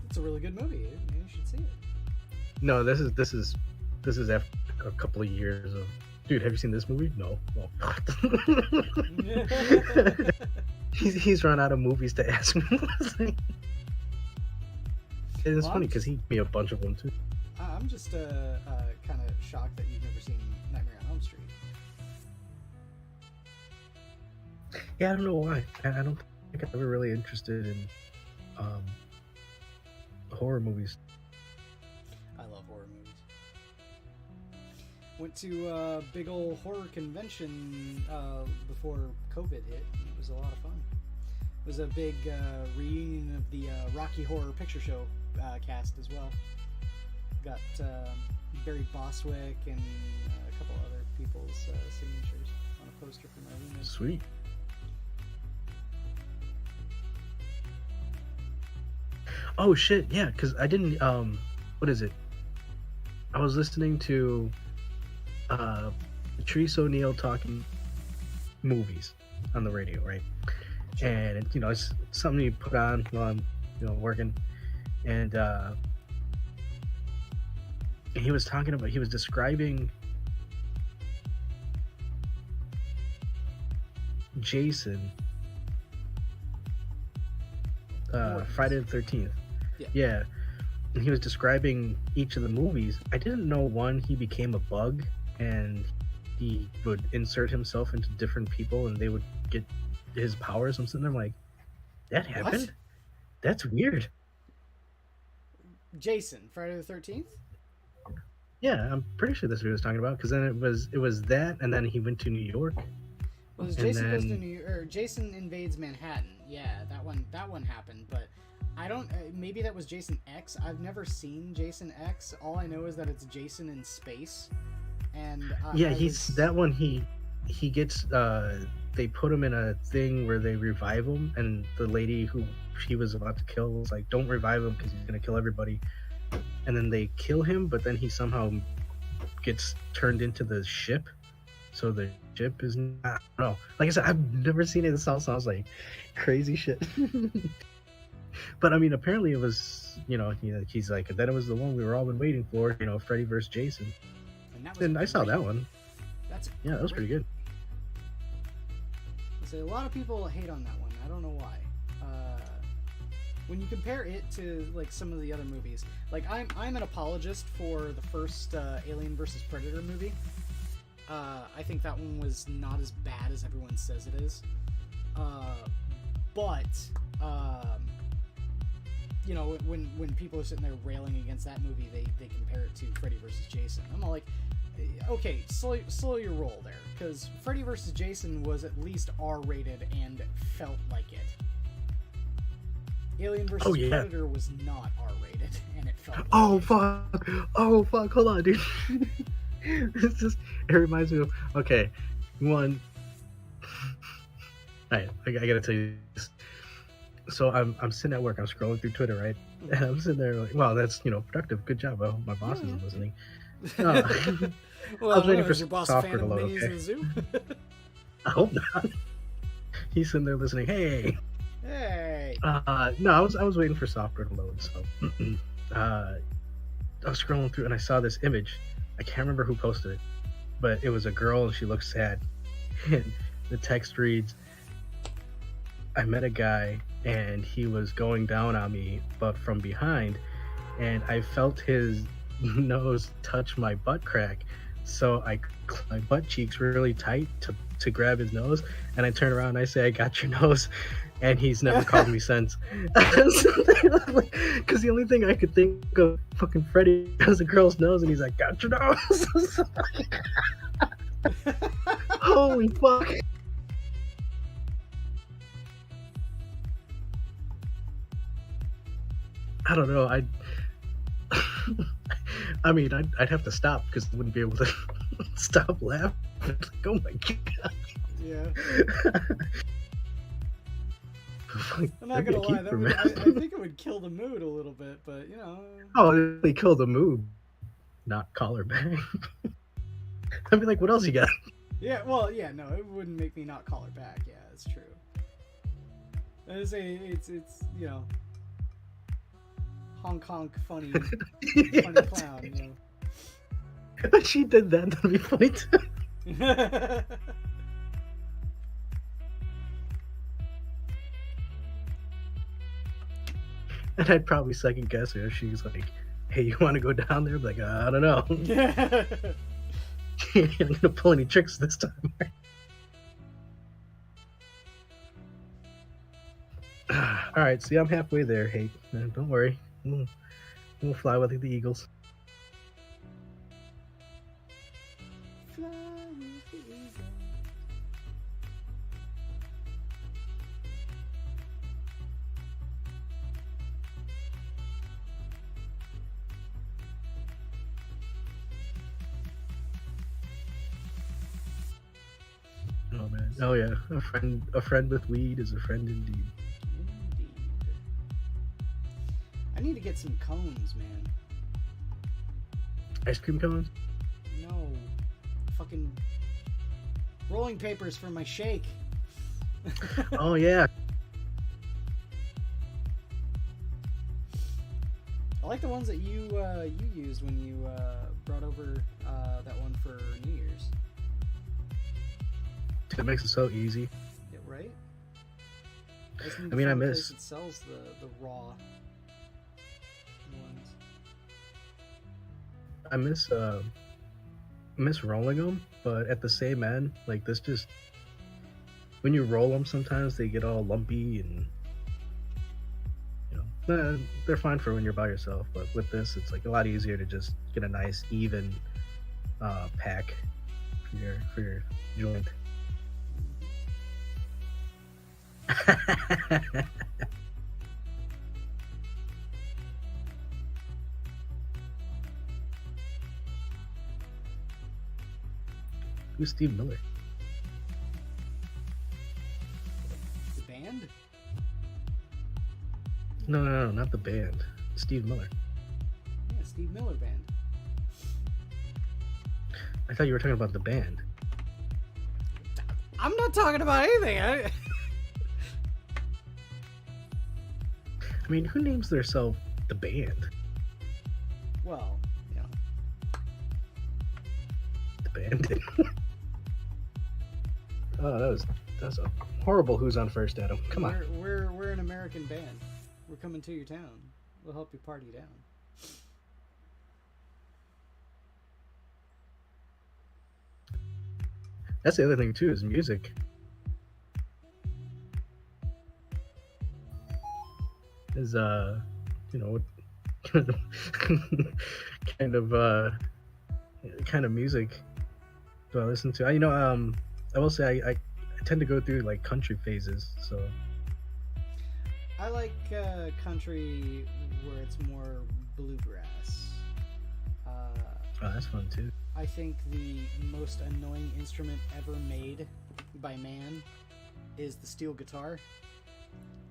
it's a really good movie. You should see it." No, this is after a couple of years of, dude, have you seen this movie? No. Well, he's run out of movies to ask me. It's funny because he gave me a bunch of them too. I'm just kind of shocked that you've never seen Nightmare on Elm Street. Yeah, I don't know why. I don't think I'm ever really interested in horror movies. I love horror movies. Went to a big old horror convention before COVID hit. It was a lot of fun. It was a big reunion of the Rocky Horror Picture Show cast as well. Got Barry Bostwick and a couple other people's signatures on a poster from our room. Sweet. Oh shit, yeah, because I didn't what is it? I was listening to Therese O'Neill talking movies on the radio, right? And you know, it's something you put on while I'm, you know, working, and he was describing Jason, Friday the 13th. Yeah. And he was describing each of the movies. I didn't know one, he became a bug and he would insert himself into different people and they would get his powers. I'm sitting there like, that happened? What? That's weird. Jason, Friday the 13th? Yeah, I'm pretty sure that's what he was talking about, because then it was that, and then he went to New York. Well, Jason goes to New York, or Jason invades Manhattan. Yeah, that one happened, but I don't. Maybe that was Jason X. I've never seen Jason X. All I know is that it's Jason in space, and that one. He gets. They put him in a thing where they revive him, and the lady who he was about to kill was like, "Don't revive him because he's gonna kill everybody." And then they kill him, but then he somehow gets turned into the ship. So the ship is not. I don't know. Like I said, I've never seen it. This all sounds like crazy shit. But I mean, apparently it was, you know, he's like, then it was the one we were all been waiting for, you know, Freddy vs. Jason. And that was And I saw great. that one. That was pretty good. So a lot of people hate on that one. I don't know why. When you compare it to like some of the other movies, like I'm an apologist for the first Alien vs Predator movie. I think that one was not as bad as everyone says it is. But you know, when people are sitting there railing against that movie, they compare it to Freddy vs. Jason. I'm all like, okay, slow your roll there, because Freddy vs. Jason was at least R-rated and felt like it. Alien vs. Predator was not R-rated, and it felt like Oh fuck, hold on, dude. It reminds me of, okay, one. Alright, I gotta tell you this. So I'm sitting at work, I'm scrolling through Twitter, right? And I'm sitting there like, wow, that's, productive, good job. I hope my boss isn't listening. Well, I was waiting for your boss software fan to of load, Minions okay? in the Zoo? I hope not. He's sitting there listening, hey! Hey! No, I was waiting for software to load, so I was scrolling through and I saw this image. I can't remember who posted it, but it was a girl and she looked sad. And the text reads, I met a guy and he was going down on me, but from behind, and I felt his nose touch my butt crack. So I my butt cheeks really tight to grab his nose, and I turn around and I say, I got your nose. And he's never called me since. Because the only thing I could think of, fucking Freddy has a girl's nose, and he's like, got your nose. Holy fuck. I don't know. I mean, I'd have to stop because I wouldn't be able to stop laughing. Like, oh my god. Yeah. I'm not gonna lie, I think it would kill the mood a little bit, but you know. Oh, it really killed the mood. Not call her back. I'd be like, what else you got? Yeah, well, yeah, no, it wouldn't make me not call her back. Yeah, it's true. It's you know, Hong Kong funny clown, you know. If she did that, that'd be funny too. And I'd probably second guess her if she was like, hey, you want to go down there? I'd be like, I don't know. I'm gonna pull any tricks this time. Alright, see, I'm halfway there. Hey, don't worry. We'll fly with the Eagles. Fly with the eagles. Oh man. Oh yeah. A friend with weed is a friend indeed. Indeed. I need to get some cones, man. Ice cream cones? No. Fucking rolling papers for my shake. Oh yeah. I like the ones that you used when you brought over that one for New Year's. It makes it so easy. Yeah, right? I mean, I miss. It sells the raw ones. I miss rolling them, but at the same end, like this just when you roll them, sometimes they get all lumpy and they're fine for when you're by yourself. But with this, it's like a lot easier to just get a nice even pack for your joint. Who's Steve Miller? The band? No, not the band. Steve Miller. Yeah, Steve Miller Band. I thought you were talking about the band. I'm not talking about anything. I mean, who names themselves the band? Well, band did. Oh, that's a horrible Who's on First, Adam. Come on. We're an American band. We're coming to your town. We'll help you party down. That's the other thing too, is music. Is you know, kind of music do I listen to? I will say I tend to go through like country phases, so I like country where it's more bluegrass. oh, that's fun too. I think the most annoying instrument ever made by man is the steel guitar.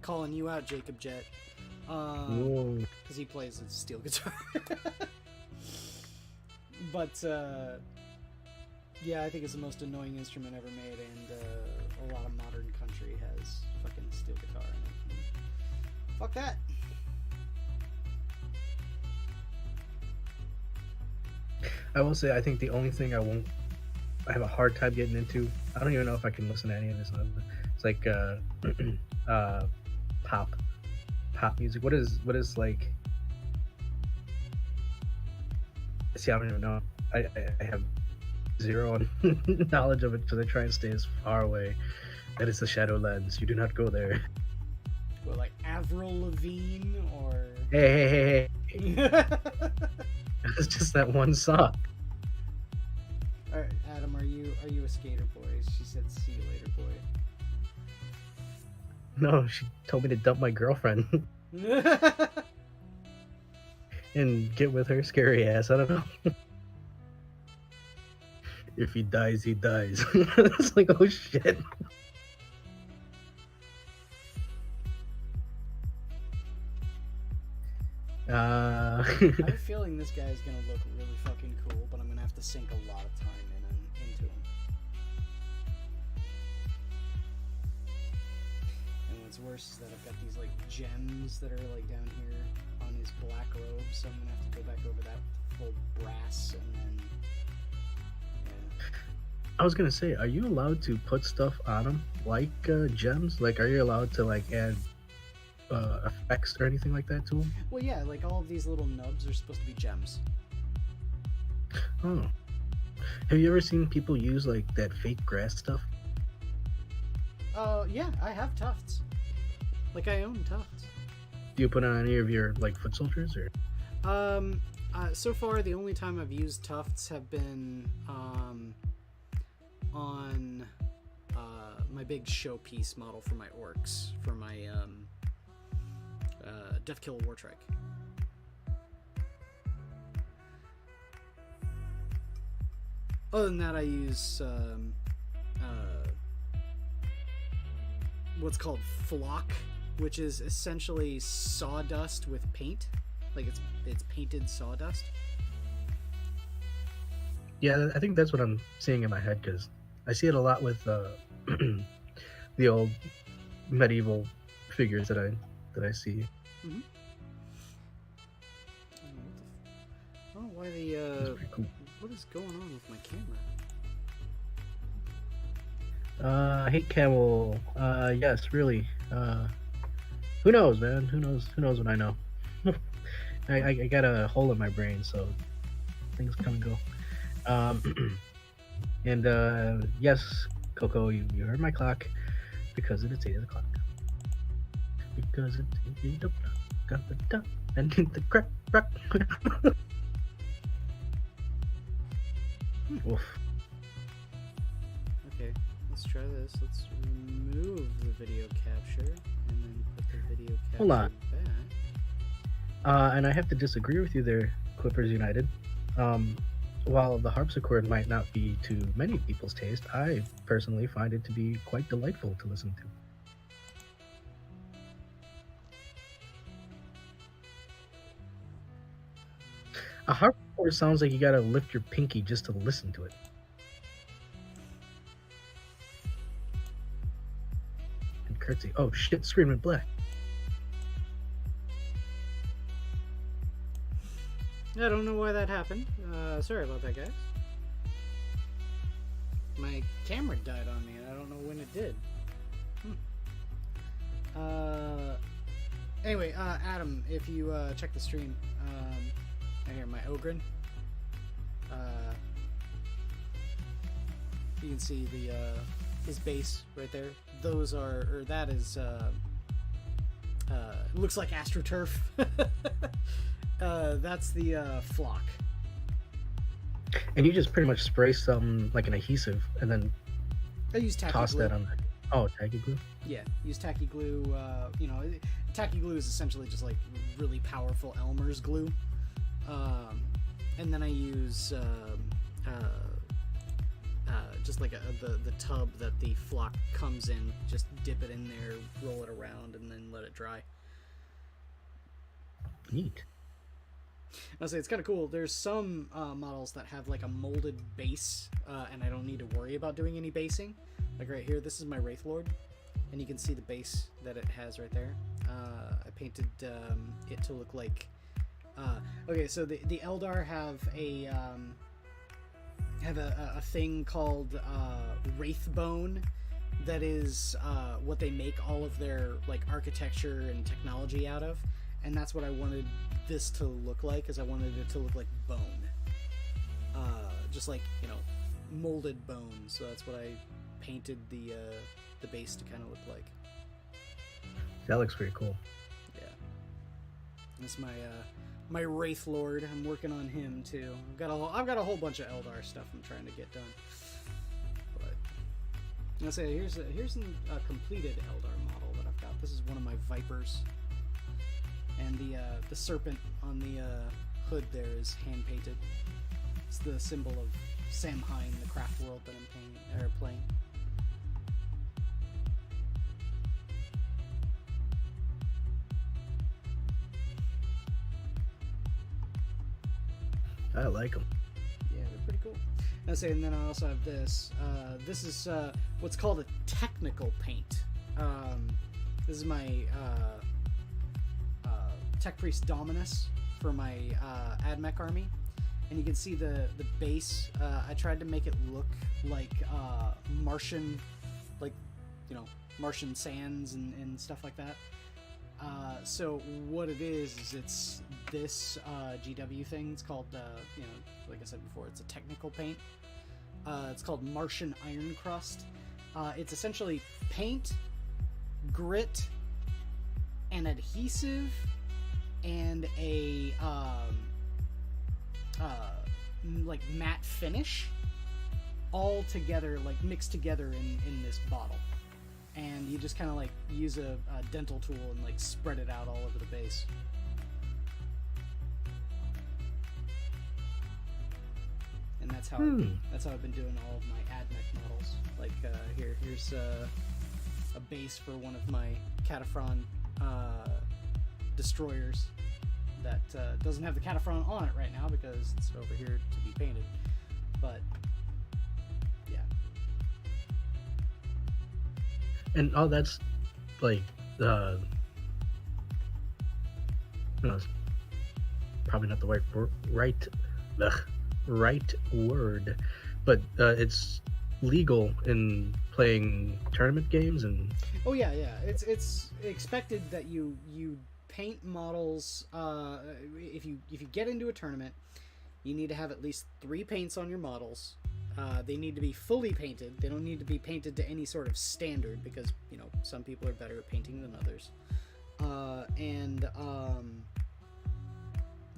Calling you out, Jacob Jet. Because he plays a steel guitar. But, yeah, I think it's the most annoying instrument ever made, and a lot of modern country has fucking steel guitar in it. Fuck that. I will say, I think the only thing I have a hard time getting into, I don't even know if I can listen to any of this. It's like pop music. What is like? See, I don't even know. I have zero knowledge of it because I try and stay as far away. That is the Shadowlands. You do not go there. Well, like Avril Lavigne or... Hey. It's just that one song. All right, Adam, are you a skater boy? She said, "See you later, boy." No, she told me to dump my girlfriend and get with her scary ass. I don't know. If he dies, he dies. It's like, oh shit. I have a feeling this guy is gonna look really fucking cool, but I'm gonna have to sink a lot of time into him. And what's worse is that I've got these like gems that are like down here on his black robe, so I'm gonna have to go back over that with full brass, and then I was gonna say, are you allowed to put stuff on them like gems? Like, are you allowed to like add effects or anything like that to them? Well, yeah, like all of these little nubs are supposed to be gems. Oh, have you ever seen people use like that fake grass stuff? Yeah, I have tufts. Like, I own tufts. Do you put on any of your like foot soldiers or? So far the only time I've used tufts have been on my big showpiece model for my orcs, for my Deathkill Wartrike. Other than that, I use what's called flock, which is essentially sawdust with paint. Like, it's painted sawdust. Yeah, I think that's what I'm seeing in my head, because I see it a lot with the old medieval figures that I see. Mm-hmm. I don't know why That's pretty cool. what is going on with my camera? I hate camel. Yes, really. Who knows, man? Who knows what I know? I got a hole in my brain, so things come and go. And yes, Coco, you heard my clock, because it's 8 o'clock. Because it's 8 o'clock. Got the duck and the crack. Oof. Okay, let's try this. Let's remove the video capture and then put the video capture Hold on. back. And I have to disagree with you there, Clippers United. While the harpsichord might not be to many people's taste, I personally find it to be quite delightful to listen to. A harpsichord sounds like you gotta lift your pinky just to listen to it. And curtsy. Oh shit, Screaming Black. I don't know why that happened. Sorry about that, guys. My camera died on me, and I don't know when it did. Anyway, Adam, if you check the stream, I hear my Ogren. You can see the his base right there. Those are, or that is, looks like AstroTurf. That's the flock. And you just pretty much spray some like an adhesive and then I use tacky toss glue. that on there. Oh, tacky glue. Yeah, use tacky glue. Tacky glue is essentially just like really powerful Elmer's glue. And then I use just like the tub that the flock comes in. Just dip it in there, roll it around, and then let it dry. Neat. I'll say it's kind of cool. There's some models that have like a molded base, and I don't need to worry about doing any basing. Like right here, this is my Wraith Lord, and you can see the base that it has right there. I painted it to look like. Okay, so the Eldar have a thing called Wraithbone, that is what they make all of their like architecture and technology out of, and that's what I wanted this to look like. Is I wanted it to look like bone, just like, you know, molded bone. So that's what I painted the base to kind of look like. That looks pretty cool. Yeah, this is my Wraith Lord. I'm working on him too. I've got a whole bunch of Eldar stuff I'm trying to get done. But I'll say here's a completed Eldar model that I've got. This is one of my Vipers, and the serpent on the hood there is hand painted. It's the symbol of Samhain, the craft world that I'm playing. I like them. Yeah, they're pretty cool. I say, and then I also have this. This is what's called a technical paint. This is my Tech Priest Dominus for my AdMech army, and you can see the base. I tried to make it look like Martian, like, you know, Martian sands and stuff like that. So what it is it's this GW thing. It's called, you know, like I said before, it's a technical paint. It's called Martian Iron Crust. It's essentially paint, grit, and adhesive, and a like matte finish, all together, like mixed together in this bottle. And you just kind of like use a dental tool and like spread it out all over the base. And that's how I've been doing all of my AdMech models. Like here's a base for one of my Cataphren destroyers that doesn't have the Cataphren on it right now because it's over here to be painted. But yeah. And all that's like probably not the right word, but it's legal in playing tournament games. And oh yeah, it's expected that you paint models. If you get into a tournament, you need to have at least 3 paints on your models. They need to be fully painted. They don't need to be painted to any sort of standard because, you know, some people are better at painting than others. And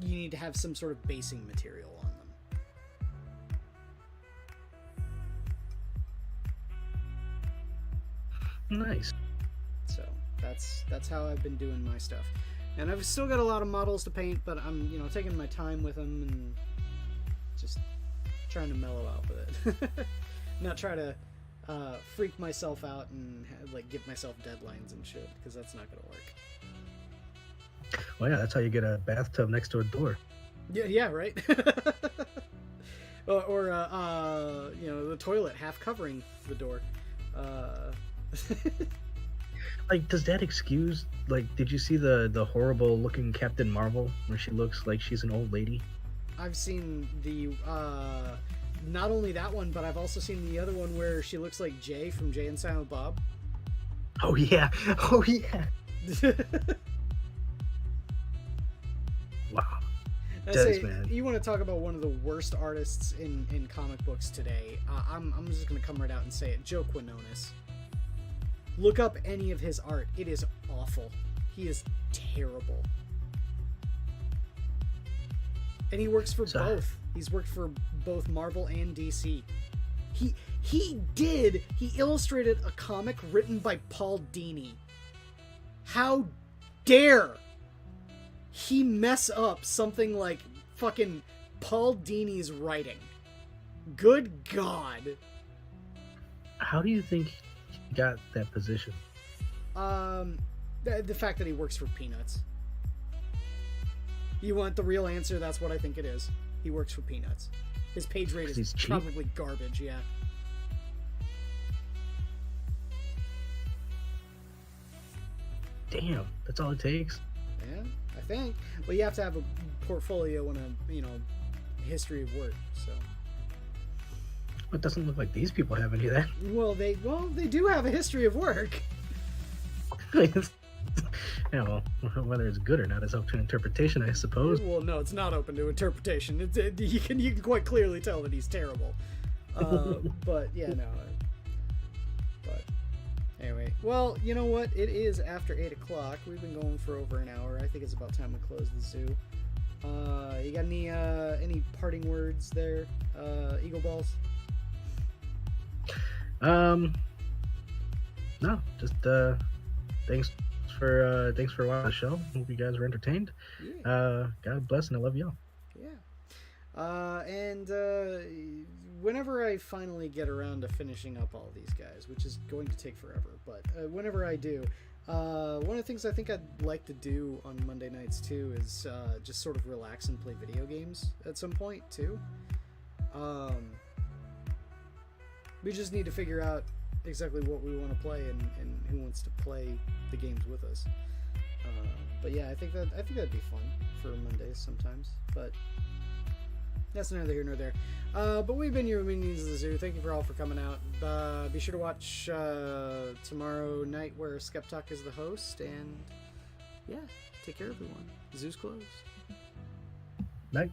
you need to have some sort of basing material on them. Nice. So that's how I've been doing my stuff. And I've still got a lot of models to paint, but I'm, you know, taking my time with them and just trying to mellow out with it. Not try to freak myself out and like give myself deadlines and shit, because that's not gonna work. Well, yeah, that's how you get a bathtub next to a door. Yeah, right. or you know, the toilet half covering the door. Like, does that excuse, like, did you see the horrible looking Captain Marvel where she looks like she's an old lady? I've seen the not only that one, but I've also seen the other one where she looks like Jay from Jay and Silent Bob. Oh yeah. Oh yeah. Wow. I Does, say, man. you want to talk about one of the worst artists in comic books today? I'm just gonna come right out and say it. Joe Quinones. Look up any of his art. It is awful. He is terrible. And he works for both. He's worked for both Marvel and DC. He illustrated a comic written by Paul Dini. How dare he mess up something like fucking Paul Dini's writing? Good God. How do you think he got that position? The fact that he works for Peanuts. You want the real answer? That's what I think it is. He works for Peanuts. His page rate is probably garbage, yeah. Damn, that's all it takes? Yeah, I think. Well, you have to have a portfolio and a history of work, so. It doesn't look like these people have any of that. Well, they do have a history of work. Yeah, well, whether it's good or not is up to interpretation, I suppose. Well, no, it's not open to interpretation. You can quite clearly tell that he's terrible. But yeah, no. But anyway, well, you know what? It is after 8 o'clock. We've been going for over an hour. I think it's about time we close the zoo. You got any parting words there, Eagle Balls? No, just thanks for watching the show. Hope you guys were entertained. Yeah. God bless, and I love y'all. Yeah. And whenever I finally get around to finishing up all these guys, which is going to take forever, but whenever I do, one of the things I think I'd like to do on Monday nights too is just sort of relax and play video games at some point too. We just need to figure out exactly what we want to play and who wants to play the games with us. But yeah, I think that'd be fun for Mondays sometimes. But that's neither here nor there. But we've been your Minions of the Zoo. Thank you for all for coming out. Be sure to watch tomorrow night where Skep Tock is the host. And yeah, take care everyone. The zoo's closed. Night.